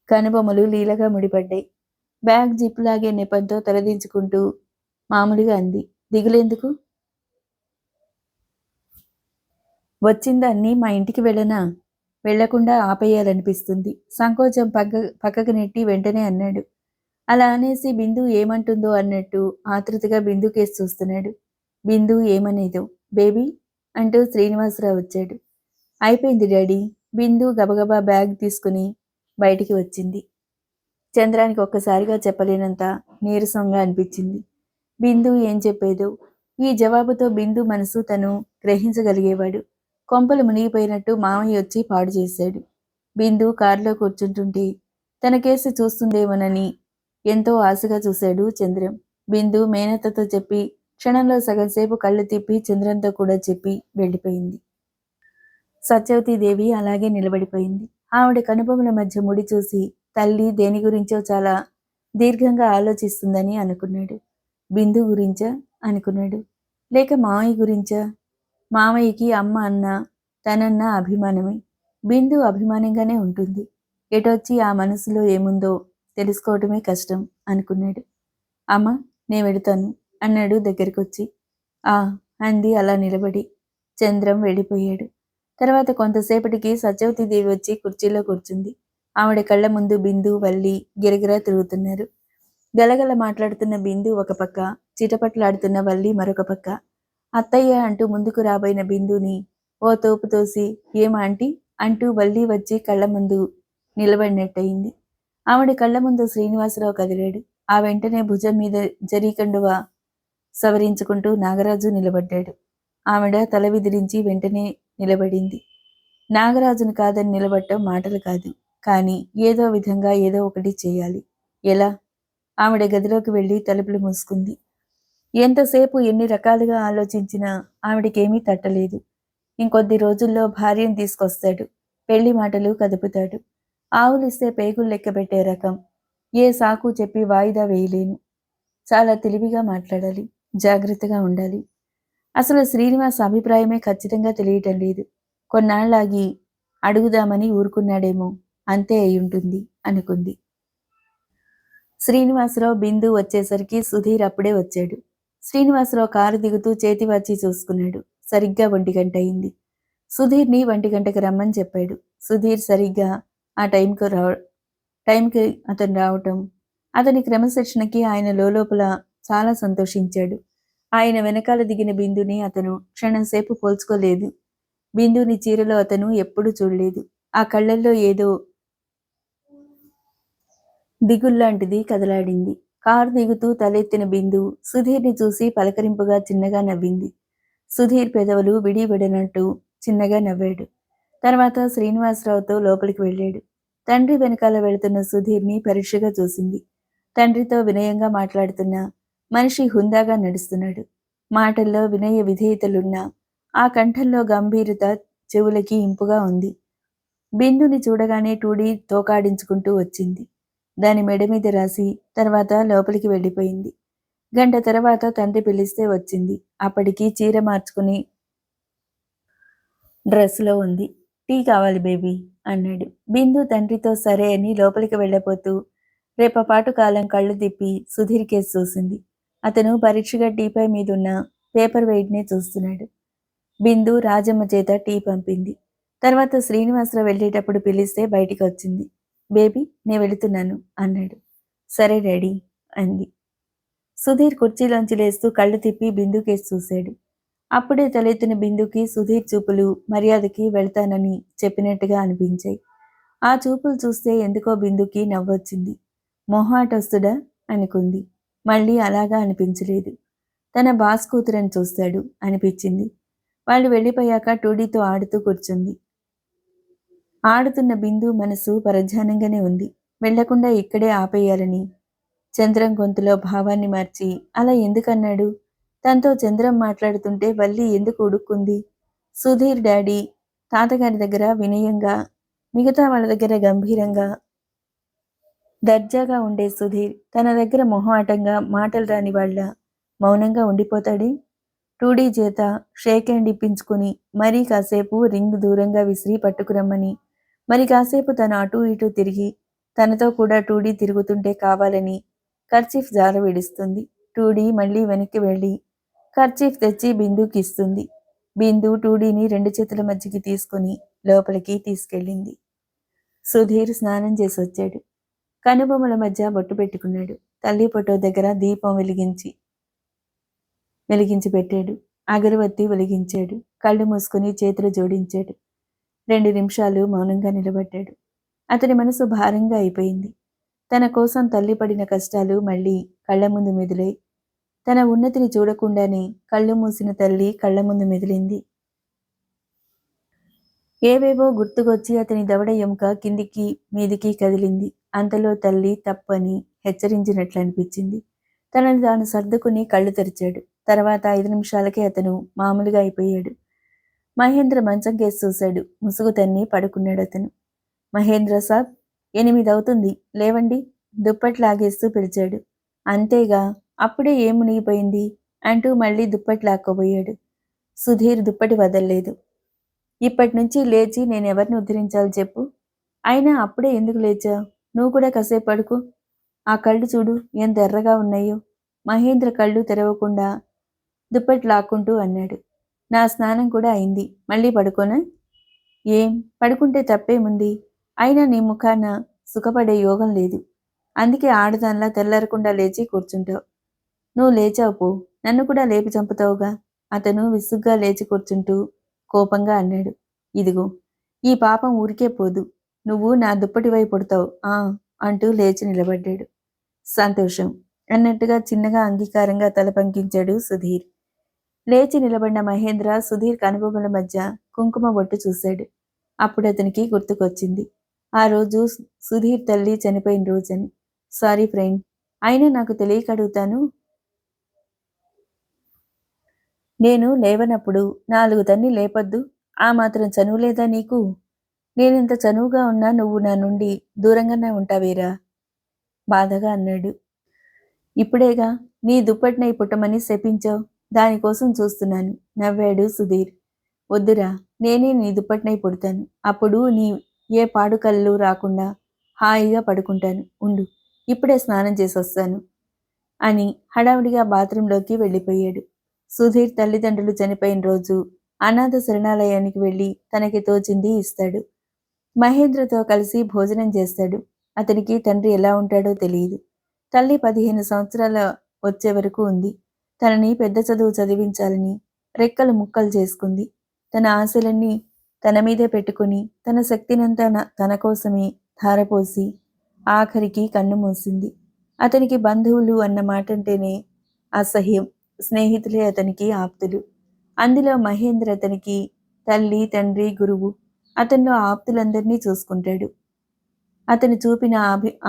కనుబొమ్మలు లీలగా ముడిపడ్డాయి. బ్యాగ్ జిప్ లాగే నెపంతో తలదించుకుంటూ మామూలుగా అంది. దిగులేందుకు? వచ్చిందాన్ని మా ఇంటికి వెళ్ళనా? వెళ్లకుండా ఆపేయాలనిపిస్తుంది. సంకోచం పక్కకు నెట్టి వెంటనే అన్నాడు. అలా అనేసి బిందు ఏమంటుందో అన్నట్టు ఆతృతగా బిందు కేసు చూస్తున్నాడు. బిందు ఏమనేదో. బేబీ అంటూ శ్రీనివాసరావు వచ్చాడు. అయిపోయింది డాడీ. బిందు గబగబా బ్యాగ్ తీసుకుని బయటికి వచ్చింది. చంద్రానికి ఒక్కసారిగా చెప్పలేనంత నీరసంగా అనిపించింది. బిందు ఏం చెప్పేదో. ఈ జవాబుతో బిందు మనసు తను గ్రహించగలిగేవాడు. కొంపలు మునిగిపోయినట్టు మామయ్య వచ్చి పాడు చేశాడు. బిందు కారులో కూర్చుంటుంటే తన కేసు చూస్తుందేమోనని ఎంతో ఆశగా చూశాడు చంద్రం. బిందు మేనత్తతో చెప్పి క్షణంలో సగం సేపు కళ్ళు తిప్పి చంద్రంతో కూడా చెప్పి వెళ్ళిపోయింది. సత్యవతీదేవి అలాగే నిలబడిపోయింది. ఆవిడ కనుబొమ్మల మధ్య ముడి చూసి తల్లి దేని గురించో చాలా దీర్ఘంగా ఆలోచిస్తుందని అనుకున్నాడు. బిందు గురించా అనుకున్నాడు. లేక మామయ్య గురించా? మామయ్యకి అమ్మ అన్న తనన్న అభిమానమే. బిందు అభిమానంగానే ఉంటుంది. ఎటొచ్చి ఆ మనసులో ఏముందో తెలుసుకోవటమే కష్టం అనుకున్నాడు. అమ్మ నే వెళుతాను అన్నాడు దగ్గరికొచ్చి. ఆ అంది అలా నిలబడి. చంద్రం వెళ్ళిపోయాడు. తర్వాత కొంతసేపటికి సత్యవతీదేవి వచ్చి కుర్చీలో కూర్చుంది. ఆవిడ కళ్ళ ముందు బిందు వల్లి గిరగిరా తిరుగుతున్నారు. గలగల మాట్లాడుతున్న బిందు ఒక పక్క, చిటపట్లాడుతున్న వల్లి మరొక పక్క. అత్తయ్య అంటూ ముందుకు రాబోయిన బిందుని ఓ తోపు తోసి ఏమాంటీ అంటూ వల్లి వచ్చి కళ్ళ ముందు నిలబడినట్టయింది. ఆవిడ కళ్ళ ముందు శ్రీనివాసరావు కదిలాడు. ఆ వెంటనే భుజం మీద జరీకండువా సవరించుకుంటూ నాగరాజు నిలబడ్డాడు. ఆవిడ తల విదిరించి వెంటనే నిలబడింది. నాగరాజును కాదని నిలబడటం మాటలు కాదు. కానీ ఏదో విధంగా ఏదో ఒకటి చేయాలి. ఎలా? ఆవిడ గదిలోకి వెళ్ళి తలుపులు మూసుకుంది. ఎంతసేపు ఎన్ని రకాలుగా ఆలోచించినా ఆవిడకేమీ తట్టలేదు. ఇంకొద్ది రోజుల్లో భార్యను తీసుకొస్తాడు. పెళ్లి మాటలు కదుపుతాడు. ఆవులిస్తే పేగులు లెక్కబెట్టే రకం. ఏ సాకు చెప్పి వాయిదా వేయలేను. చాలా తెలివిగా మాట్లాడాలి. జాగ్రత్తగా ఉండాలి. అసలు శ్రీనివాస్ అభిప్రాయమే ఖచ్చితంగా తెలియటం లేదు. కొన్నాళ్ళాగి అడుగుదామని ఊరుకున్నాడేమో. అంతే అయ్యుంటుంది అనుకుంది. శ్రీనివాసరావు బిందు వచ్చేసరికి సుధీర్ అప్పుడే వచ్చాడు. శ్రీనివాసరావు కారు దిగుతూ చేతి వచ్చి చూసుకున్నాడు. సరిగ్గా 1 గంట అయింది. సుధీర్ని 1 గంటకు రమ్మని చెప్పాడు. సుధీర్ సరిగ్గా ఆ టైంకి అతను రావటం, అతని క్రమశిక్షణకి ఆయన లోపల చాలా సంతోషించాడు. ఆయన వెనకాల దిగిన బిందుని అతను క్షణంసేపు పోల్చుకోలేదు. బిందుని చీరలో అతను ఎప్పుడూ చూడలేదు. ఆ కళ్ళల్లో ఏదో దిగుల్లాంటిది కదలాడింది. కారు దిగుతూ తలెత్తిన బిందు సుధీర్ని చూసి పలకరింపుగా చిన్నగా నవ్వింది. సుధీర్ పెదవులు విడివిడనట్టు చిన్నగా నవ్వాడు. తర్వాత శ్రీనివాసరావుతో లోపలికి వెళ్ళాడు. తండ్రి వెనకాల వెళుతున్న సుధీర్ని పరీక్షగా చూసింది. తండ్రితో వినయంగా మాట్లాడుతున్న మనిషి హుందాగా నడుస్తున్నాడు. మాటల్లో వినయ విధేయతలున్నా ఆ కంఠంలో గంభీరత చెవులకి ఇంపుగా ఉంది. బిందుని చూడగానే టూడీ తోకాడించుకుంటూ వచ్చింది. దాని మెడ మీద రాసి తర్వాత లోపలికి వెళ్ళిపోయింది. గంట తర్వాత తండ్రి పిలిస్తే వచ్చింది. అప్పటికి చీర మార్చుకుని డ్రెస్లో ఉంది. టీ కావాలి బేబీ అన్నాడు. బిందు తండ్రితో సరే అని లోపలికి వెళ్ళబోతూ రేపపాటు కాలం కళ్ళు తిప్పి సుధీర్ కేసు చూసింది. అతను పరీక్షగా టీపై మీదున్న పేపర్ వెయిట్నే చూస్తున్నాడు. బిందు రాజమ్మ చేత టీ పంపింది. తర్వాత శ్రీనివాసరావు వెళ్ళేటప్పుడు పిలిస్తే బయటికి వచ్చింది. బేబీ నే వెళుతున్నాను అన్నాడు. సరే డాడీ అంది. సుధీర్ కుర్చీలోంచి లేస్తూ కళ్ళు తిప్పి బిందు కేసు చూశాడు. అప్పుడే తలెత్తిన బిందుకి సుధీర్ చూపులు మర్యాదకి వెళ్తానని చెప్పినట్టుగా అనిపించాయి. ఆ చూపులు చూస్తే ఎందుకో బిందుకి నవ్వొచ్చింది. మొహాటస్తుడా అనుకుంది. మళ్ళీ అలాగా అనిపించలేదు. తన బాస్ కూతురని చూస్తాడు అనిపించింది. వాళ్ళు వెళ్ళిపోయాక టూడీతో ఆడుతూ కూర్చుంది. ఆడుతున్న బిందు మనసు పరధ్యానంగానే ఉంది. వెళ్లకుండా ఇక్కడే ఆపేయాలని చంద్రం గొంతులో భావాన్ని మార్చి అలా ఎందుకన్నాడు? తనతో చంద్రం మాట్లాడుతుంటే వల్లి ఎందుకు ఉడుక్కుంది? సుధీర్ డాడీ తాతగారి దగ్గర వినయంగా, మిగతా వాళ్ళ దగ్గర గంభీరంగా, దర్జాగా ఉండే సుధీర్ తన దగ్గర మొహమాటంగా మాటలు రాని వాళ్ళ మౌనంగా ఉండిపోతాడే? టూడీ చేత షేక్ హ్యాండ్ ఇప్పించుకుని మరీ కాసేపు రింగ్ దూరంగా విసిరి పట్టుకురమ్మని, మరి కాసేపు తను అటూ ఇటూ తిరిగి తనతో కూడా టూడీ తిరుగుతుంటే కావాలని కర్చీఫ్ జార విడుస్తుంది. టూడీ మళ్ళీ వెనక్కి వెళ్ళి కర్చీఫ్ తెచ్చి బిందుకి ఇస్తుంది. బిందు టూడీని 2 చేతుల మధ్యకి తీసుకుని లోపలికి తీసుకెళ్ళింది. సుధీర్ స్నానం చేసొచ్చాడు. కనుబొమ్మల మధ్య బొట్టు పెట్టుకున్నాడు. తల్లి ఫోటో దగ్గర దీపం వెలిగించి పెట్టాడు. అగరవత్తి వెలిగించాడు. కళ్ళు మూసుకుని చేతులు జోడించాడు. 2 నిమిషాలు మౌనంగా నిలబడ్డాడు. అతని మనసు భారంగా అయిపోయింది. తన కోసం తల్లి పడిన కష్టాలు మళ్ళీ కళ్ల ముందు మెదిలై తన ఉన్నతిని చూడకుండానే కళ్ళు మూసిన తల్లి కళ్ల ముందు మెదిలింది. ఏవేవో గుర్తుకొచ్చి అతని దవడ ఎముక కిందికి మీదికి కదిలింది. అంతలో తల్లి తప్పని హెచ్చరించినట్లు అనిపించింది. తనని తాను సర్దుకుని కళ్ళు తెరిచాడు. తర్వాత 5 నిమిషాలకే అతను మామూలుగా అయిపోయాడు. మహేంద్ర మంచం కేసి చూశాడు. ముసుగు తన్ని పడుకున్నాడు అతను. మహేంద్ర సాబ్, 8 అవుతుంది, లేవండి, దుప్పటి లాగేస్తూ పిలిచాడు. అంతేగా, అప్పుడే ఏం మునిగిపోయింది అంటూ మళ్ళీ దుప్పటి లాక్కోబోయాడు. సుధీర్ దుప్పటి వదల్లేదు. ఇప్పటినుంచి లేచి నేనెవరిని ఉద్ధరించాలి చెప్పు? అయినా అప్పుడే ఎందుకు లేచావు? నువ్వు కూడా కాసేపు పడుకో. ఆ కళ్ళు చూడు ఎంత ఎర్రగా ఉన్నాయో. మహేంద్ర కళ్ళు తెరవకుండా దుప్పటి లాక్కుంటూ అన్నాడు. నా స్నానం కూడా అయింది, మళ్ళీ పడుకోనా? ఏం, పడుకుంటే తప్పేముంది? అయినా నీ ముఖాన సుఖపడే యోగం లేదు. అందుకే ఆడదానిలా తెల్లారకుండా లేచి కూర్చుంటావు. నువ్వు లేచావు పో, నన్ను కూడా లేపి చంపుతావుగా. అతను విసుగ్గా లేచి కూర్చుంటూ కోపంగా అన్నాడు. ఇదిగో, ఈ పాపం ఊరికే పోదు. నువ్వు నా దుప్పటి వైపు పుడతావు అంటూ లేచి నిలబడ్డాడు. సంతోషం అన్నట్టుగా చిన్నగా అంగీకారంగా తల పంకించాడు సుధీర్. లేచి నిలబడిన మహేంద్ర సుధీర్ కనుబొమ్మల మధ్య కుంకుమ బొట్టు చూశాడు. అప్పుడు అతనికి గుర్తుకొచ్చింది, ఆ రోజు సుధీర్ తల్లి చనిపోయిన రోజని. సారీ ఫ్రెండ్, అయినా నాకు తెలియక అడుగుతాను. నేను లేవనప్పుడు 4 తన్ని లేపొద్దు? ఆ మాత్రం చనువు లేదా నీకు? నేనింత చనువుగా ఉన్నా నువ్వు నా నుండి దూరంగానే ఉంటావేరా? బాధగా అన్నాడు. ఇప్పుడేగా నీ దుప్పటినై పుట్టమని శపించావు, దానికోసం చూస్తున్నాను నవ్వాడు సుధీర్. వద్దురా, నేనే నీ దుప్పటినై పుడతాను. అప్పుడు నీ ఏ పాడుకళ్ళు రాకుండా హాయిగా పడుకుంటాను. ఉండు, ఇప్పుడే స్నానం చేసొస్తాను అని హడావుడిగా బాత్రూంలోకి వెళ్ళిపోయాడు. సుధీర్ తల్లిదండ్రులు చనిపోయిన రోజు అనాథ శరణాలయానికి వెళ్ళి తనకి తోచింది ఇస్తాడు. మహేంద్రతో కలిసి భోజనం చేస్తాడు. అతనికి తండ్రి ఎలా ఉంటాడో తెలియదు. తల్లి 15 సంవత్సరాల వచ్చే వరకు ఉంది. తనని పెద్ద చదువు చదివించాలని రెక్కలు ముక్కలు చేసుకుంది. తన ఆశలన్నీ తన మీదే పెట్టుకుని తన శక్తినంతా తన కోసమే ధారపోసి ఆఖరికి కన్ను మూసింది. అతనికి బంధువులు అన్న మాటంటేనే అసహ్యం. స్నేహితులే అతనికి ఆప్తులు. అందులో మహేంద్ర అతనికి తల్లి, తండ్రి, గురువు. అతనిలో ఆప్తులందరినీ చూసుకుంటాడు. అతను చూపిన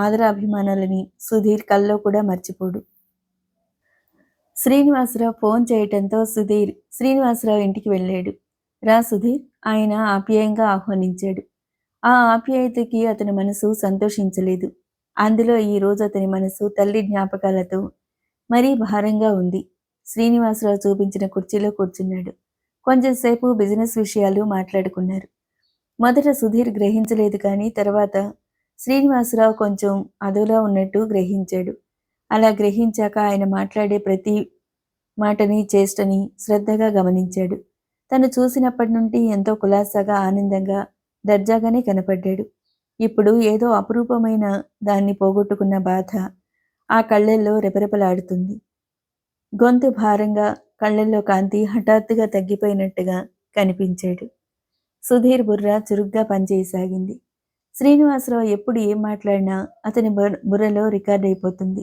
ఆదరాభిమానాలని సుధీర్ కల్లో కూడా మర్చిపోడు. శ్రీనివాసరావు ఫోన్ చేయటంతో సుధీర్ శ్రీనివాసరావు ఇంటికి వెళ్ళాడు. రా సుధీర్, ఆయన ఆప్యాయంగా ఆహ్వానించాడు. ఆ ఆప్యాయతకి అతని మనసు సంతోషించలేదు. అందులో ఈ రోజు అతని మనసు తల్లి జ్ఞాపకాలతో మరీ భారంగా ఉంది. శ్రీనివాసరావు చూపించిన కుర్చీలో కూర్చున్నాడు. కొంచెంసేపు బిజినెస్ విషయాలు మాట్లాడుకున్నారు. మొదట సుధీర్ గ్రహించలేదు, కానీ తర్వాత శ్రీనివాసరావు కొంచెం అదోలా ఉన్నట్టు గ్రహించాడు. అలా గ్రహించాక ఆయన మాట్లాడే ప్రతి మాటని, చేష్టని శ్రద్ధగా గమనించాడు. తను చూసినప్పటి నుండి ఎంతో కులాసాగా, ఆనందంగా, దర్జాగానే కనపడ్డాడు. ఇప్పుడు ఏదో అపురూపమైన దాన్ని పోగొట్టుకున్న బాధ ఆ కళ్ళల్లో రెపరెపలాడుతుంది. గొంతు భారంగా, కళ్ళల్లో కాంతి హఠాత్తుగా తగ్గిపోయినట్టుగా కనిపించాడు. సుధీర్ బుర్ర చురుగ్గా పనిచేయసాగింది. శ్రీనివాసరావు ఎప్పుడు ఏం మాట్లాడినా అతని బుర్రలో రికార్డ్ అయిపోతుంది.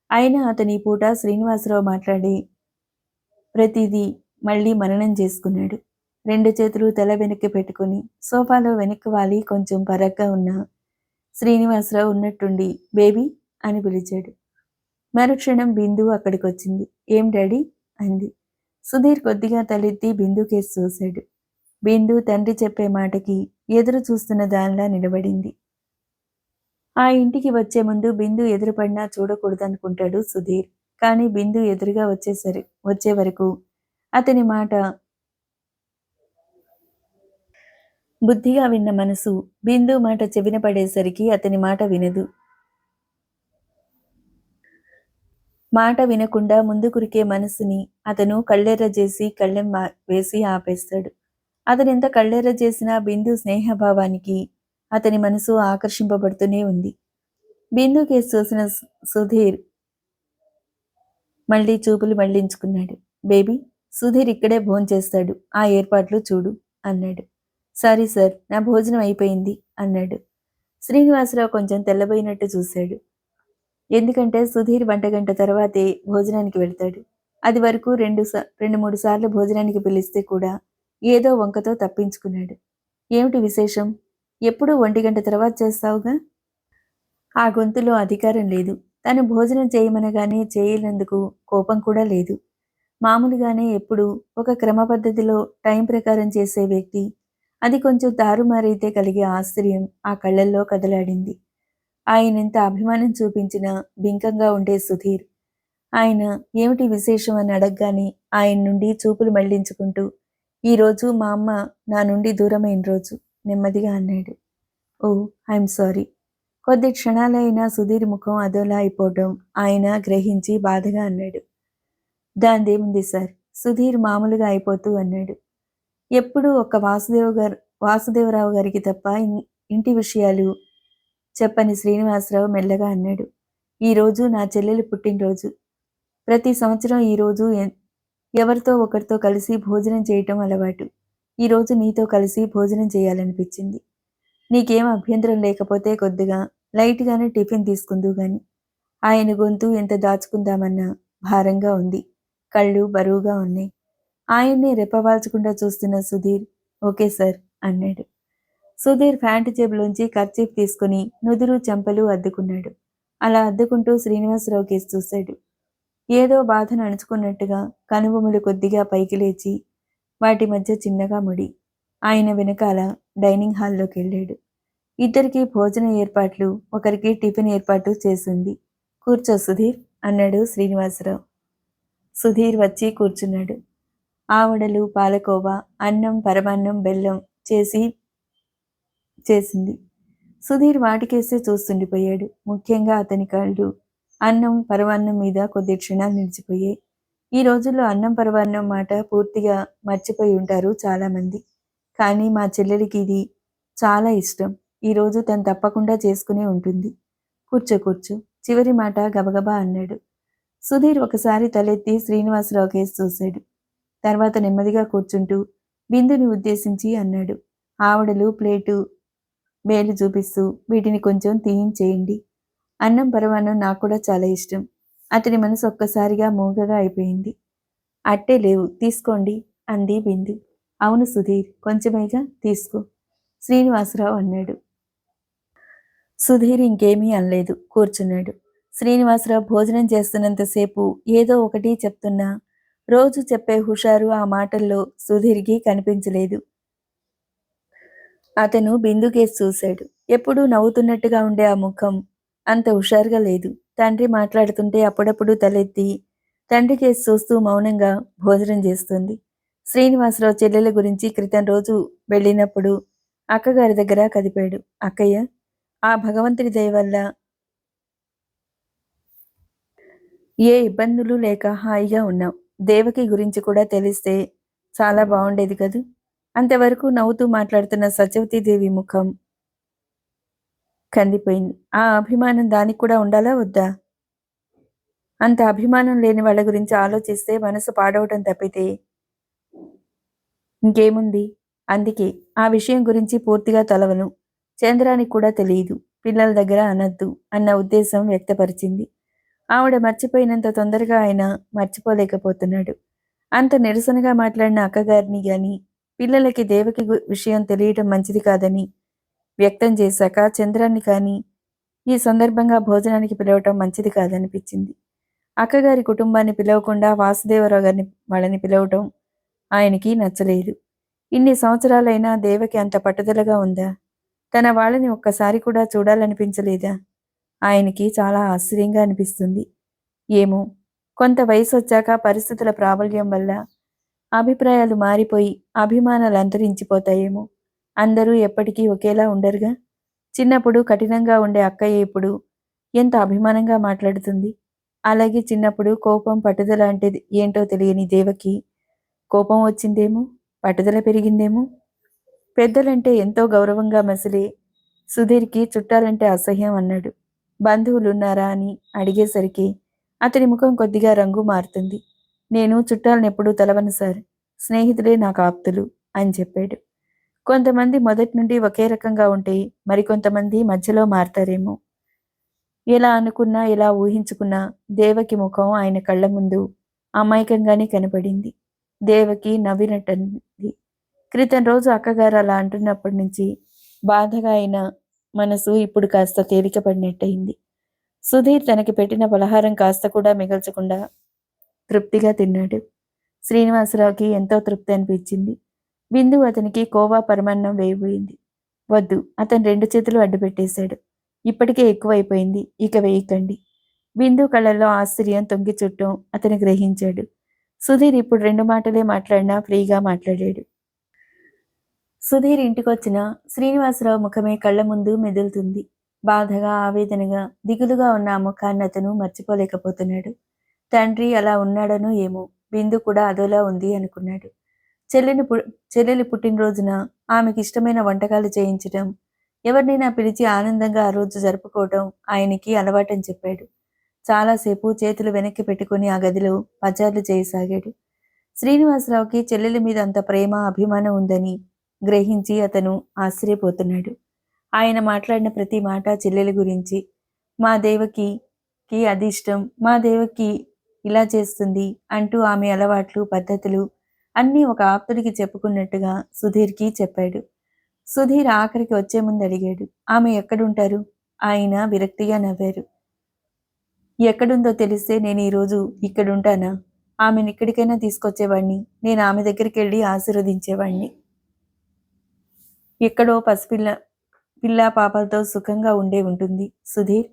అయినా అతని పూట శ్రీనివాసరావు మాట్లాడి ప్రతిదీ మళ్ళీ మననం చేసుకున్నాడు. 2 చేతులు తల వెనక్కి పెట్టుకుని సోఫాలో వెనక్కి వాలి కొంచెం పరగ్గా ఉన్న శ్రీనివాసరావు ఉన్నట్టుండి బేబీ అని పిలిచాడు. మరుక్షణం బిందు అక్కడికొచ్చింది. ఏం డాడీ అంది. సుధీర్ కొద్దిగా తలెత్తి బిందు కేసి చూశాడు. బిందు తండ్రి చెప్పే మాటకి ఎదురు చూస్తున్న దానిలా నిలబడింది. ఆ ఇంటికి వచ్చే ముందు బిందు ఎదురుపడినా చూడకూడదనుకుంటాడు సుధీర్. కానీ బిందు ఎదురుగా వచ్చే వరకు అతని మాట బుద్ధిగా విన్న మనసు బిందు మాట చెవిన పడేసరికి అతని మాట వినదు. మాట వినకుండా ముందుకురికే మనసుని అతను కళ్ళెర్ర చేసి కళ్ళెం వేసి ఆపేస్తాడు. అతనెంత కళ్ళెర్ర చేసినా బిందు స్నేహభావానికి అతని మనసు ఆకర్షింపబడుతూనే ఉంది. బిందు కేసు చూసిన సుధీర్ మళ్ళీ చూపులు మళ్లించుకున్నాడు. బేబీ, సుధీర్ ఇక్కడే భోంచేస్తాడు, ఆ ఏర్పాట్లు చూడు అన్నాడు. సారీ సార్, నా భోజనం అయిపోయింది అన్నాడు. శ్రీనివాసరావు కొంచెం తెల్లబోయినట్టు చూశాడు. ఎందుకంటే సుధీర్ వంటగంట తర్వాతే భోజనానికి వెళ్తాడు. అది వరకు రెండు మూడు సార్లు భోజనానికి పిలిస్తే కూడా ఏదో వంకతో తప్పించుకున్నాడు. ఏమిటి విశేషం? ఎప్పుడూ 1 తర్వాత చేస్తావుగా? ఆ గొంతులో అధికారం లేదు. తను భోజనం చేయమనగానే చేయనందుకు కోపం కూడా లేదు. మామూలుగానే ఎప్పుడూ ఒక క్రమ పద్ధతిలో టైం ప్రకారం చేసే వ్యక్తి అది కొంచెం తారుమారైతే కలిగే ఆశ్చర్యం ఆ కళ్ళల్లో కదలాడింది. ఆయనెంత అభిమానం చూపించినా బింకంగా ఉండే సుధీర్ ఆయన ఏమిటి విశేషం అని అడగగానే ఆయన నుండి చూపులు మళ్లించుకుంటూ, ఈరోజు మా అమ్మ నా నుండి దూరమైన రోజు నెమ్మదిగా అన్నాడు. ఓ, ఐఎమ్ సారీ. కొద్ది క్షణాలైనా సుధీర్ ముఖం అదోలా అయిపోవడం ఆయన గ్రహించి బాధగా అన్నాడు. దాందేముంది సార్, సుధీర్ మామూలుగా అయిపోతూ అన్నాడు. ఎప్పుడూ ఒక్క వాసుదేవరావు గారికి తప్ప ఇంటి విషయాలు చెప్పని శ్రీనివాసరావు మెల్లగా అన్నాడు. ఈరోజు నా చెల్లెలి పుట్టినరోజు. ప్రతి సంవత్సరం ఈరోజు ఎవరితో ఒకరితో కలిసి భోజనం చేయటం అలవాటు. ఈరోజు నీతో కలిసి భోజనం చేయాలనిపించింది. నీకేం అభ్యంతరం లేకపోతే కొద్దిగా లైట్గానే టిఫిన్ తీసుకుందు గాని. ఆయన గొంతు ఎంత దాచుకుందామన్నా భారంగా ఉంది. కళ్ళు బరువుగా ఉన్నాయి. ఆయన్నే రెప్పవాల్చకుండా చూస్తున్న సుధీర్ ఓకే సార్ అన్నాడు. సుధీర్ ప్యాంటు జేబులోంచి కర్చీఫ్ తీసుకుని నుదురు చెంపలు అద్దుకున్నాడు. అలా అద్దుకుంటూ శ్రీనివాసరావు కేసు చూశాడు. ఏదో బాధను అణుచుకున్నట్టుగా కనుబొమ్మలు కొద్దిగా పైకి లేచి వాటి మధ్య చిన్నగా ముడి ఆయన వెనకాల డైనింగ్ హాల్లోకి వెళ్ళాడు. ఇద్దరికీ భోజన ఏర్పాట్లు, ఒకరికి టిఫిన్ ఏర్పాటు చేసింది. కూర్చో సుధీర్ అన్నాడు శ్రీనివాసరావు. సుధీర్ వచ్చి కూర్చున్నాడు. ఆవడలు, పాలకోవా, అన్నం, పరమాన్నం, బెల్లం చేసింది. సుధీర్ వాటికేసే చూస్తుండిపోయాడు. ముఖ్యంగా అతని కళ్ళు అన్నం, పరమాన్నం మీద కొద్ది క్షణాలు నిలిచిపోయాయి. ఈ రోజుల్లో అన్నం పరమాన్నం మాట పూర్తిగా మర్చిపోయి ఉంటారు చాలామంది. కానీ మా చెల్లెలికి ఇది చాలా ఇష్టం. ఈరోజు తను తప్పకుండా చేసుకునే ఉంటుంది. కూర్చో కూర్చో, చివరి మాట గబగబా అన్నాడు. సుధీర్ ఒకసారి తలెత్తి శ్రీనివాసరావు కేసు చూశాడు. తర్వాత నెమ్మదిగా కూర్చుంటూ బిందుని ఉద్దేశించి అన్నాడు. ఆవడలు, ప్లేటు, వేలు చూపిస్తూ వీటిని కొంచెం తీయించేయండి. అన్నం పరమాన్నం నాకు కూడా చాలా ఇష్టం. అతని మనసు ఒక్కసారిగా మూగగా అయిపోయింది. అట్టే లేవు, తీసుకోండి అంది బిందు. అవును సుధీర్, కొంచెమేగా, తీసుకో శ్రీనివాసరావు అన్నాడు. సుధీర్ ఇంకేమీ అనలేదు, కూర్చున్నాడు. శ్రీనివాసరావు భోజనం చేస్తున్నంతసేపు ఏదో ఒకటి చెప్తున్నా రోజు చెప్పే హుషారు ఆ మాటల్లో సుధీర్కి కనిపించలేదు. అతను బిందు కేసు చూశాడు. ఎప్పుడూ నవ్వుతున్నట్టుగా ఉండే ఆ ముఖం అంత హుషారుగా లేదు. తండ్రి మాట్లాడుతుంటే అప్పుడప్పుడు తలెత్తి తండ్రి కేసు చూస్తూ మౌనంగా భోజనం చేస్తుంది. శ్రీనివాసరావు చెల్లెల గురించి క్రితం రోజు వెళ్ళినప్పుడు అక్కగారి దగ్గర కదిపాడు. అక్కయ్య, ఆ భగవంతుడి దయ వల్ల ఏ ఇబ్బందులు లేక హాయిగా ఉన్నాం. దేవకి గురించి కూడా తెలిస్తే చాలా బాగుండేది కదూ. అంతవరకు నవ్వుతూ మాట్లాడుతున్న సత్యవతీదేవి ముఖం కందిపోయింది. ఆ అభిమానం దానికి కూడా ఉండాలా వద్దా? అంత అభిమానం లేని వాళ్ళ గురించి ఆలోచిస్తే మనసు పాడవటం తప్పితే ఇంకేముంది. అందుకే ఆ విషయం గురించి పూర్తిగా తలవను. చంద్రానికి కూడా తెలియదు. పిల్లల దగ్గర అనద్దు అన్న ఉద్దేశం వ్యక్తపరిచింది. ఆవిడ మర్చిపోయినంత తొందరగా ఆయన మర్చిపోలేకపోతున్నాడు. అంత నిరసనగా మాట్లాడిన అక్కగారిని గాని పిల్లలకి దేవకి విషయం తెలియటం మంచిది కాదని వ్యక్తం చేశాక చంద్రాన్ని కానీ ఈ సందర్భంగా భోజనానికి పిలవటం మంచిది కాదనిపించింది. అక్కగారి కుటుంబాన్ని పిలవకుండా వాసుదేవరావు గారిని వాళ్ళని పిలవటం ఆయనకి నచ్చలేదు. ఇన్ని సంవత్సరాలైనా దేవకి అంత పట్టుదలగా ఉందా? తన వాళ్ళని ఒక్కసారి కూడా చూడాలనిపించలేదా? ఆయనకి చాలా ఆశ్చర్యంగా అనిపిస్తుంది. ఏమో, కొంత వయసు వచ్చాక పరిస్థితుల ప్రాబల్యం వల్ల అభిప్రాయాలు మారిపోయి అభిమానాలు అంతరించిపోతాయేమో. అందరూ ఎప్పటికీ ఒకేలా ఉండరుగా. చిన్నప్పుడు కఠినంగా ఉండే అక్కయ్య ఇప్పుడు ఎంత అభిమానంగా మాట్లాడుతుంది. అలాగే చిన్నప్పుడు కోపం, పట్టుదల అంటే ఏంటో తెలియని దేవకి కోపం వచ్చిందేమో, పట్టుదల పెరిగిందేమో. పెద్దలంటే ఎంతో గౌరవంగా మసిలే సుధీర్‌కి చుట్టాలంటే అసహ్యం అన్నాడు. బంధువులున్నారా అని అడిగేసరికి అతని ముఖం కొద్దిగా రంగు మారుతుంది. నేను చుట్టాలనెప్పుడూ తలవను సార్. స్నేహితులే నాకు ఆప్తులు అని చెప్పాడు. కొంతమంది మొదటి నుండి ఒకే రకంగా ఉంటే మరికొంతమంది మధ్యలో మారతారేమో. ఎలా అనుకున్నా, ఎలా ఊహించుకున్నా దేవకి ముఖం ఆయన కళ్ళ ముందు అమాయకంగానే కనపడింది. దేవకి నవ్వినట్టనింది. క్రితం రోజు అక్కగారు అలా అంటున్నప్పటి నుంచి బాధగా అయిన మనసు ఇప్పుడు కాస్త తేలిక పడినట్టయింది. సుధీర్ తనకి పెట్టిన పలహారం కాస్త కూడా మిగల్చకుండా తృప్తిగా తిన్నాడు. శ్రీనివాసరావుకి ఎంతో తృప్తి అనిపించింది. బిందు అతనికి కోవా పరమాన్నం వేయబోయింది. వద్దు, అతను 2 చేతులు అడ్డుపెట్టేశాడు. ఇప్పటికే ఎక్కువైపోయింది, ఇక వేయకండి. బిందు కళ్ళల్లో ఆశ్చర్యం తొంగి చుట్టం అతను గ్రహించాడు. సుధీర్ ఇప్పుడు 2 మాటలే మాట్లాడినా ఫ్రీగా మాట్లాడాడు. సుధీర్ ఇంటికొచ్చిన శ్రీనివాసరావు ముఖమే కళ్ళ ముందు మెదులుతుంది. బాధగా, ఆవేదనగా, దిగులుగా ఉన్న ఆ ముఖాన్ని అతను మర్చిపోలేకపోతున్నాడు. తండ్రి అలా ఉన్నాడనో ఏమో, బిందు కూడా అదోలా ఉంది అనుకున్నాడు. చెల్లెలి పుట్టినరోజున ఆమెకిష్టమైన వంటకాలు చేయించటం, ఎవరినైనా పిలిచి ఆనందంగా ఆ రోజు జరుపుకోవటం ఆయనకి అలవాటని చెప్పాడు. చాలాసేపు చేతులు వెనక్కి పెట్టుకుని ఆ గదిలో పచార్లు చేయసాగాడు. శ్రీనివాసరావుకి చెల్లెలి మీద అంత ప్రేమ, అభిమానం ఉందని గ్రహించి అతను ఆశ్చర్యపోతున్నాడు. ఆయన మాట్లాడిన ప్రతి మాట చెల్లెలి గురించి. మా దేవకి అది ఇష్టం, మా దేవకి ఇలా చేస్తుంది అంటూ ఆమె అలవాట్లు, పద్ధతులు అన్నీ ఒక ఆప్తుడికి చెప్పుకున్నట్టుగా సుధీర్‌కి చెప్పాడు. సుధీర్ ఆఖరికి వచ్చే ముందు అడిగాడు, ఆమె ఎక్కడుంటారు? ఆయన విరక్తిగా నవ్వారు. ఎక్కడుందో తెలిస్తే నేను ఈరోజు ఇక్కడుంటానా? ఆమెనిక్కడికైనా తీసుకొచ్చేవాణ్ణి. నేను ఆమె దగ్గరికెళ్ళి ఆశీర్వదించేవాణ్ణి. ఎక్కడో పిల్లా పాపలతో సుఖంగా ఉండే ఉంటుంది. సుధీర్,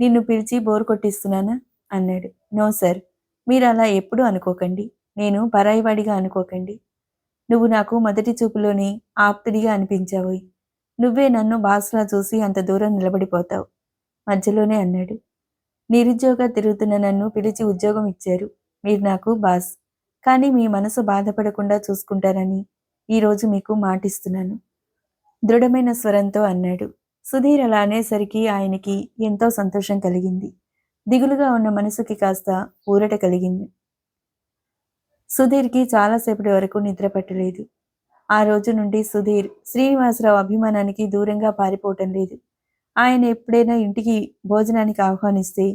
నిన్ను పిలిచి బోర్ కొట్టిస్తున్నానా? అన్నాడు. నో సార్, మీరు అలా ఎప్పుడూ అనుకోకండి. నేను పరాయివాడిగా అనుకోకండి. నువ్వు నాకు మొదటి చూపులోనే ఆప్తుడిగా అనిపించావోయ్. నువ్వే నన్ను బాస్లా చూసి అంత దూరం నిలబడిపోతావు. మధ్యలోనే అన్నాడు. నిరుద్యోగ తిరుగుతున్న నన్ను పిలిచి ఉద్యోగం ఇచ్చారు. మీరు నాకు బాస్. కానీ మీ మనసు బాధపడకుండా చూసుకుంటానని ఈరోజు మీకు మాటిస్తున్నాను. దృఢమైన స్వరంతో అన్నాడు. సుధీర్ అలా అనేసరికి ఆయనకి ఎంతో సంతోషం కలిగింది. దిగులుగా ఉన్న మనసుకి కాస్త ఊరట కలిగింది. సుధీర్‌కి చాలాసేపటి వరకు నిద్ర పట్టలేదు. ఆ రోజు నుండి సుధీర్ శ్రీనివాసరావు అభిమానానికి దూరంగా పారిపోవటం లేదు. ఆయన ఎప్పుడైనా ఇంటికి భోజనానికి ఆహ్వానిస్తే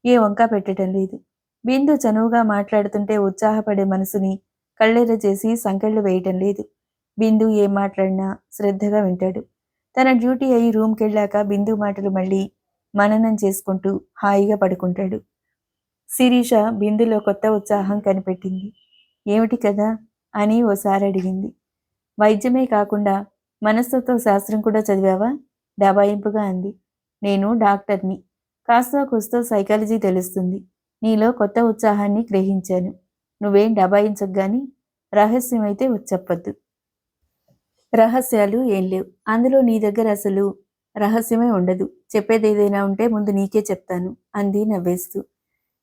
ఏ వంకా పెట్టటం లేదు. బిందు చనువుగా మాట్లాడుతుంటే ఉత్సాహపడే మనసుని కళ్ళెర్ర చేసి సంకెళ్ళు వేయటం లేదు. బిందు ఏం మాట్లాడినా శ్రద్ధగా వింటాడు. తన డ్యూటీ అయి రూమ్‌కెళ్ళాక బిందు మాటలు మళ్ళీ మననం చేసుకుంటూ హాయిగా పడుకుంటాడు. శిరీష బిందులో కొత్త ఉత్సాహం కనిపెట్టింది. ఏమిటి కదా అని ఓసారి అడిగింది. వైద్యమే కాకుండా మనస్తత్వ శాస్త్రం కూడా చదివావా? దబాయింపుగా అంది. నేను డాక్టర్ని. కాస్తో కూస్తో సైకాలజీ తెలుస్తుంది. నీలో కొత్త ఉత్సాహాన్ని గ్రహించాను. నువ్వేం డబాయించకు గాని రహస్యమైతే చెప్పొద్దు. రహస్యాలు ఏం లేవు. అందులో నీ దగ్గర అసలు రహస్యమే ఉండదు. చెప్పేదేదైనా ఉంటే ముందు నీకే చెప్తాను అంది నవ్వేస్తూ.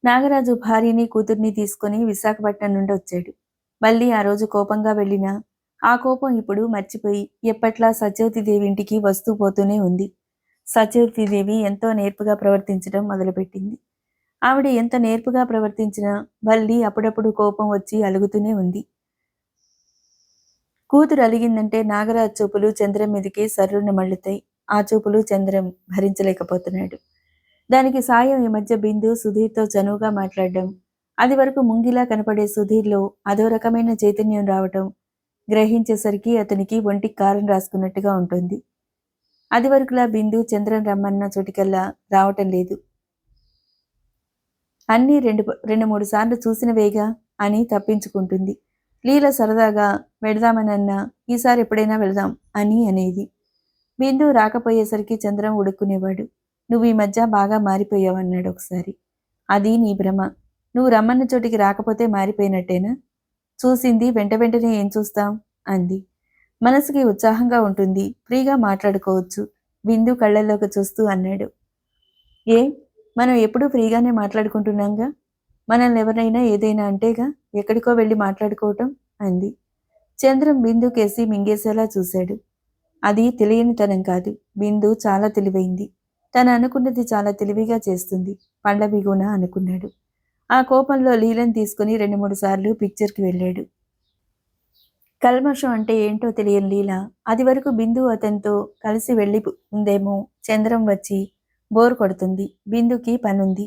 నాగరాజు భార్యని, కూతుర్ని తీసుకుని విశాఖపట్నం నుండి వచ్చాడు. మళ్ళీ ఆ రోజు కోపంగా వెళ్ళినా ఆ కోపం ఇప్పుడు మర్చిపోయి ఎప్పట్లా సత్యవతీదేవి ఇంటికి వస్తూ పోతూనే ఉంది. సత్యవతీదేవి ఎంతో నేర్పుగా ప్రవర్తించడం మొదలుపెట్టింది. ఆవిడ ఎంత నేర్పుగా ప్రవర్తించినా మళ్ళీ అప్పుడప్పుడు కోపం వచ్చి అలుగుతూనే ఉంది. కూతురు అలిగిందంటే నాగరాజు చూపులు చంద్రం మీదకి సర్రున మళ్ళుతాయి. ఆ చూపులు చంద్రం భరించలేకపోతున్నాడు. దానికి సాయం ఈ మధ్య బిందు సుధీర్తో చనువుగా మాట్లాడడం, అది వరకు ముంగిలా కనపడే సుధీర్లో అదో రకమైన చైతన్యం రావటం గ్రహించేసరికి అతనికి ఒంటికి కారం రాసుకున్నట్టుగా ఉంటుంది. అది వరకులా బిందు చంద్రం రమ్మన్న చోటికల్లా రావటం లేదు. అన్నీ రెండు మూడు సార్లు చూసినవేగా అని తప్పించుకుంటుంది. లీల సరదాగా వెళదామనన్నా ఈసారి ఎప్పుడైనా వెళదాం అని అనేది. బిందు రాకపోయేసరికి చంద్రం ఉడుక్కునేవాడు. నువ్వు ఈ మధ్య బాగా మారిపోయావన్నాడు ఒకసారి. అది నీ భ్రమ. నువ్వు రమ్మన్న చోటికి రాకపోతే మారిపోయినట్టేనా? చూసింది వెంట వెంటనే ఏం చూస్తాం అంది. మనసుకి ఉత్సాహంగా ఉంటుంది, ఫ్రీగా మాట్లాడుకోవచ్చు. బిందు కళ్ళల్లోకి చూస్తూ అన్నాడు. ఏ మనం ఎప్పుడూ ఫ్రీగానే మాట్లాడుకుంటున్నాంగా. మనల్ని ఎవరైనా ఏదైనా అంటేగా ఎక్కడికో వెళ్ళి మాట్లాడుకోవటం అంది. చంద్రం బిందు కేసి మింగేసేలా చూశాడు. అది తెలియనితనం కాదు. బిందు చాలా తెలివైంది. తను అనుకున్నది చాలా తెలివిగా చేస్తుంది. పండ్ల బిగున అనుకున్నాడు. ఆ కోపంలో లీలను తీసుకుని 2-3 సార్లు పిక్చర్కి వెళ్ళాడు. కల్మషం అంటే ఏంటో తెలియని లీల అది వరకు బిందు అతనితో కలిసి వెళ్ళి ఉందేమో. చంద్రం వచ్చి బోర్ కొడుతుంది, బిందుకి పనుంది,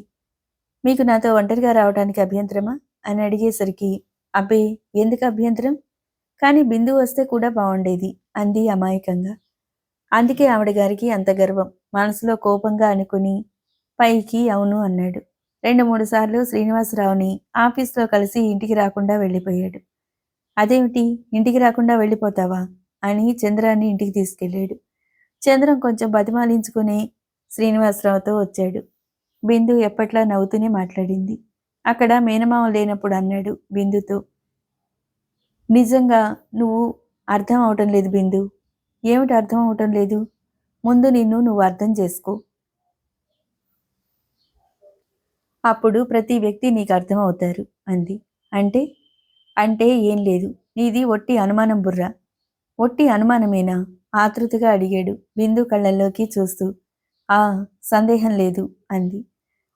మీకు నాతో ఒంటరిగా రావడానికి అభ్యంతరమా అని అడిగేసరికి అబ్బే ఎందుకు అభ్యంతరం, కానీ బిందు వస్తే కూడా బాగుండేది అంది అమాయకంగా. అందుకే ఆవిడ గారికి అంత గర్వం. మనసులో కోపంగా అనుకుని పైకి అవును అన్నాడు. 2-3 సార్లు శ్రీనివాసరావుని ఆఫీస్లో కలిసి ఇంటికి రాకుండా వెళ్ళిపోయాడు. అదేమిటి ఇంటికి రాకుండా వెళ్ళిపోతావా అని చంద్రాన్ని ఇంటికి తీసుకెళ్ళాడు. చంద్రం కొంచెం బతిమాలించుకుని శ్రీనివాసరావుతో వచ్చాడు. బిందు ఎప్పట్లా నవ్వుతూనే మాట్లాడింది. అక్కడ మేనమామ లేనప్పుడు అన్నాడు బిందుతో, నిజంగా నువ్వు అర్థం అవటం లేదు బిందు. ఏమిటి అర్థం అవటం లేదు? ముందు నిన్ను నువ్వు అర్థం చేసుకో, అప్పుడు ప్రతి వ్యక్తి నీకు అర్థం అవుతారు అంది. అంటే అంటే ఏం లేదు, నీది ఒట్టి అనుమానం బుర్ర. ఒట్టి అనుమానమేనా ఆతృతగా అడిగాడు బిందు కళ్ళల్లోకి చూస్తూ. ఆ సందేహం లేదు అంది.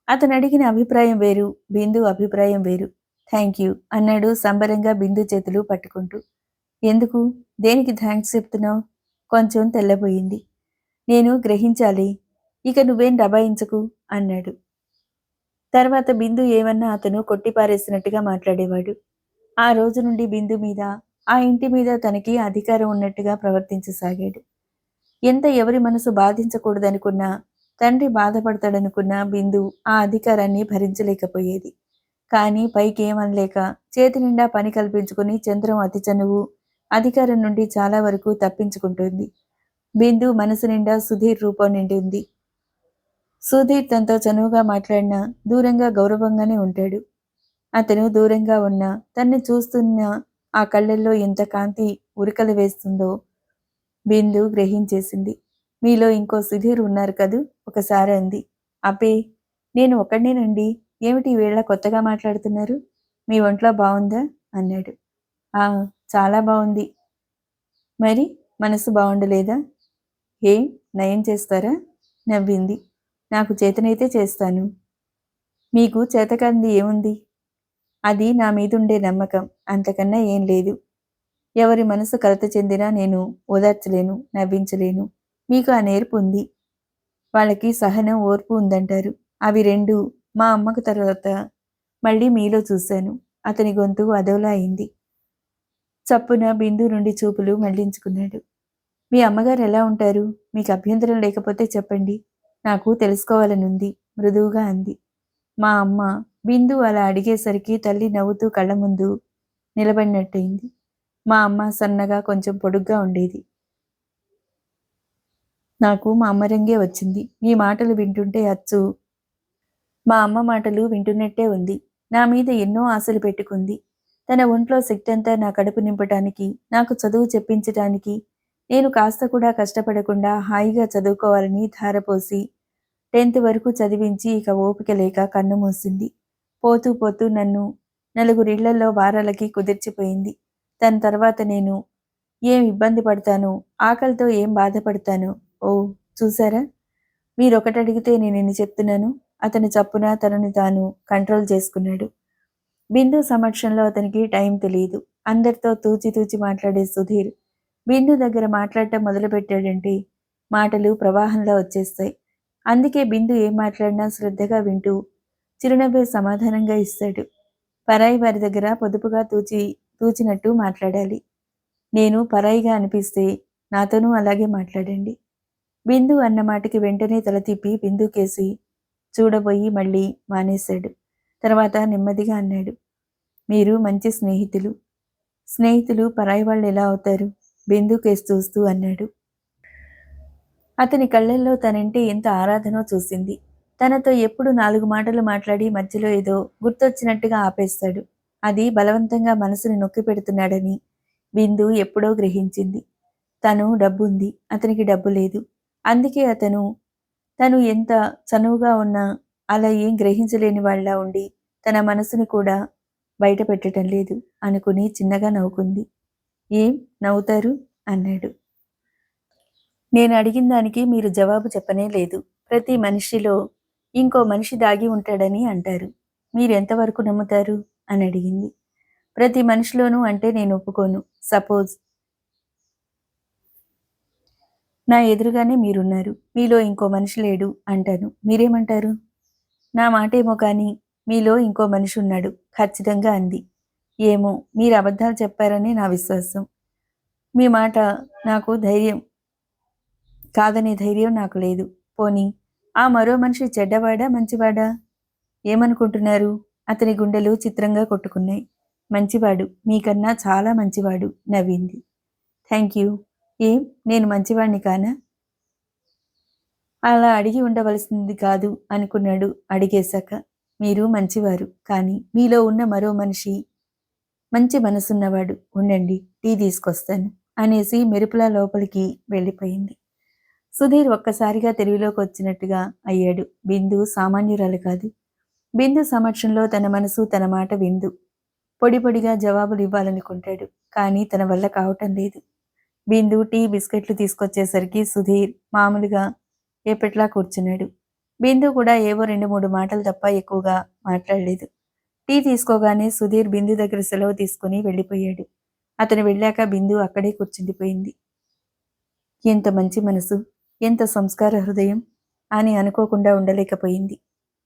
అతను అడిగిన అభిప్రాయం వేరు, బిందు అభిప్రాయం వేరు. థ్యాంక్ యూ అన్నాడు సంబరంగా బిందు చేతులు పట్టుకుంటూ. ఎందుకు, దేనికి థ్యాంక్స్ చెప్తున్నావు? కొంచెం తెల్లబోయింది. నేను గ్రహించాలి, ఇక నువ్వేం దబాయించకు అన్నాడు. తర్వాత బిందు ఏమన్నా అతను కొట్టిపారేసినట్టుగా మాట్లాడేవాడు. ఆ రోజు నుండి బిందు మీద, ఆ ఇంటి మీద తనకి అధికారం ఉన్నట్టుగా ప్రవర్తించసాగాడు. ఎంత ఎవరి మనసు బాధించకూడదనుకున్నా, తండ్రి బాధపడతాడనుకున్నా బిందు ఆ అధికారాన్ని భరించలేకపోయేది. కానీ పైకేమనలేక చేతి నిండా పని కల్పించుకుని చంద్రం అతి చనువు, అధికారం నుండి చాలా వరకు తప్పించుకుంటుంది. బిందు మనసు నిండా సుధీర్ రూపం నిండి ఉంది. సుధీర్ తనతో చనువుగా మాట్లాడినా దూరంగా గౌరవంగానే ఉంటాడు. అతను దూరంగా ఉన్నా తన్ని చూస్తున్న ఆ కళ్ళల్లో ఎంత కాంతి ఉరకలు వేస్తుందో బిందు గ్రహించేసింది. మీలో ఇంకో సుధీర్ ఉన్నారు కదూ ఒకసారి అంది. అబ్బే నేను ఒక్కడినేనండి, ఏమిటి వేళ కొత్తగా మాట్లాడుతున్నారు? మీ ఒంట్లో బావుందా అన్నాడు. ఆ చాలా బావుంది. మరి మనసు బావుండలేదా? ఏం నయం చేస్తారా నవ్వింది. నాకు చేతనైతే చేస్తాను. మీకు చేతకాంది ఏముంది? అది నా మీదుండే నమ్మకం, అంతకన్నా ఏం లేదు. ఎవరి మనసు కలత చెందినా నేను ఓదార్చలేను, నవ్వించలేను. మీకు ఆ నేర్పు ఉంది. వాళ్ళకి సహనం, ఓర్పు ఉందంటారు. అవి రెండు మా అమ్మకు తర్వాత మళ్ళీ మీలో చూశాను. అతని గొంతు అదోలా అయింది. చప్పున బిందు నుండి చూపులు మళ్లించుకున్నాడు. మీ అమ్మగారు ఎలా ఉంటారు? మీకు అభ్యంతరం లేకపోతే చెప్పండి, నాకు తెలుసుకోవాలనుంది మృదువుగా అంది. మా అమ్మ బిందు అలా అడిగేసరికి తల్లి నవ్వుతూ కళ్ళ ముందు నిలబడినట్టయింది. మా అమ్మ సన్నగా కొంచెం పొడుగ్గా ఉండేది. నాకు మా అమ్మ రంగే వచ్చింది. మీ మాటలు వింటుంటే అచ్చు మా అమ్మ మాటలు వింటున్నట్టే ఉంది. నా మీద ఎన్నో ఆశలు పెట్టుకుంది. తన ఒంట్లో శక్తంతా నా కడుపు నింపటానికి, నాకు చదువు చెప్పించటానికి, నేను కాస్త కూడా కష్టపడకుండా హాయిగా చదువుకోవాలని ధారపోసి 10th వరకు చదివించి ఇక ఓపిక లేక కన్ను మూసింది. పోతూ పోతూ నన్ను నలుగురిళ్లల్లో వారాలకి కుదిర్చిపోయింది. దాని తర్వాత నేను ఏం ఇబ్బంది పడతానో, ఆకలితో ఏం బాధపడతానో. ఓ చూసారా, మీరొకటడిగితే నేనెన్ని చెప్తున్నాను. అతను చప్పున తనని తాను కంట్రోల్ చేసుకున్నాడు. బిందు సమక్షంలో అతనికి టైం తెలియదు. అందరితో తూచి తూచి మాట్లాడే సుధీర్ బిందు దగ్గర మాట్లాడటం మొదలుపెట్టాడంటే మాటలు ప్రవాహంలా వచ్చేస్తాయి. అందుకే బిందు ఏం మాట్లాడినా శ్రద్ధగా వింటూ చిరునవ్వే సమాధానంగా ఇస్తాడు. పరాయి వారి దగ్గర పొదుపుగా తూచినట్టు మాట్లాడాలి. నేను పరాయిగా అనిపిస్తే నాతోనూ అలాగే మాట్లాడండి. బిందు అన్న మాటకి వెంటనే తల తిప్పి బిందుకేసి చూడబోయి మళ్ళీ మానేశాడు. తర్వాత నెమ్మదిగా అన్నాడు. మీరు మంచి స్నేహితులు. స్నేహితులు పరాయి వాళ్ళు ఎలా అవుతారు? బిందుకేసి చూస్తూ అన్నాడు. అతని కళ్ళల్లో తనంటే ఎంత ఆరాధనో చూసింది. తనతో ఎప్పుడు 4 మాటలు మాట్లాడి మధ్యలో ఏదో గుర్తొచ్చినట్టుగా ఆపేస్తాడు. అది బలవంతంగా మనసుని నొక్కి పెడుతున్నాడని బిందు ఎప్పుడో గ్రహించింది. తను డబ్బుంది, అతనికి డబ్బు లేదు. అందుకే తను ఎంత చనువుగా ఉన్నా అలా ఏం గ్రహించలేని వాళ్ళ ఉండి తన మనసుని కూడా బయట పెట్టటం లేదు అనుకుని చిన్నగా నవ్వుకుంది. ఏం నవ్వుతారు అన్నాడు. నేను అడిగిన దానికి మీరు జవాబు చెప్పనే లేదు. ప్రతి మనిషిలో ఇంకో మనిషి దాగి ఉంటాడని అంటారు. మీరెంతవరకు నమ్ముతారు అని అడిగింది. ప్రతి మనిషిలోనూ అంటే నేను ఒప్పుకోను. సపోజ్ నా ఎదురుగానే మీరున్నారు. మీలో ఇంకో మనిషి లేడు అంటాను. మీరేమంటారు? నా మాటేమో కానీ మీలో ఇంకో మనిషి ఉన్నాడు ఖచ్చితంగా అంది. ఏమో మీరు అబద్ధాలు చెప్పారని నా విశ్వాసం. మీ మాట నాకు ధైర్యం కాదనే ధైర్యం నాకు లేదు. పోనీ ఆ మరో మనిషి చెడ్డవాడా మంచివాడా? ఏమనుకుంటున్నారు? అతని గుండెలు చిత్రంగా కొట్టుకున్నాయి. మంచివాడు, మీకన్నా చాలా మంచివాడు నవ్వింది. Thank you. ఏం నేను మంచివాణ్ణి కానా? అలా అడిగి ఉండవలసింది కాదు అనుకున్నాడు అడిగేశాక. మీరు మంచివారు, కానీ మీలో ఉన్న మరో మనిషి మంచి మనసున్నవాడు. ఉండండి, టీ తీసుకొస్తాను అనేసి మెరుపులా లోపలికి వెళ్ళిపోయింది. సుధీర్ ఒక్కసారిగా తెలివిలోకి వచ్చినట్టుగా అయ్యాడు. బిందు సామాన్యురాలు కాదు. బిందు సమక్షంలో తన మనసు తన మాట విందు. పొడి పొడిగా జవాబులు ఇవ్వాలనుకుంటాడు, కానీ తన వల్ల కావటం లేదు. బిందు టీ బిస్కెట్లు తీసుకొచ్చేసరికి సుధీర్ మామూలుగా ఎప్పట్లా కూర్చున్నాడు. బిందు కూడా ఏవో 2-3 మాటలు తప్ప ఎక్కువగా మాట్లాడలేదు. టీ తీసుకోగానే సుధీర్ బిందు దగ్గర సెలవు తీసుకుని వెళ్ళిపోయాడు. అతను వెళ్ళాక బిందు అక్కడే కూర్చుండిపోయింది. ఎంత మంచి మనసు, ఎంత సంస్కార హృదయం అని అనుకోకుండా ఉండలేకపోయింది.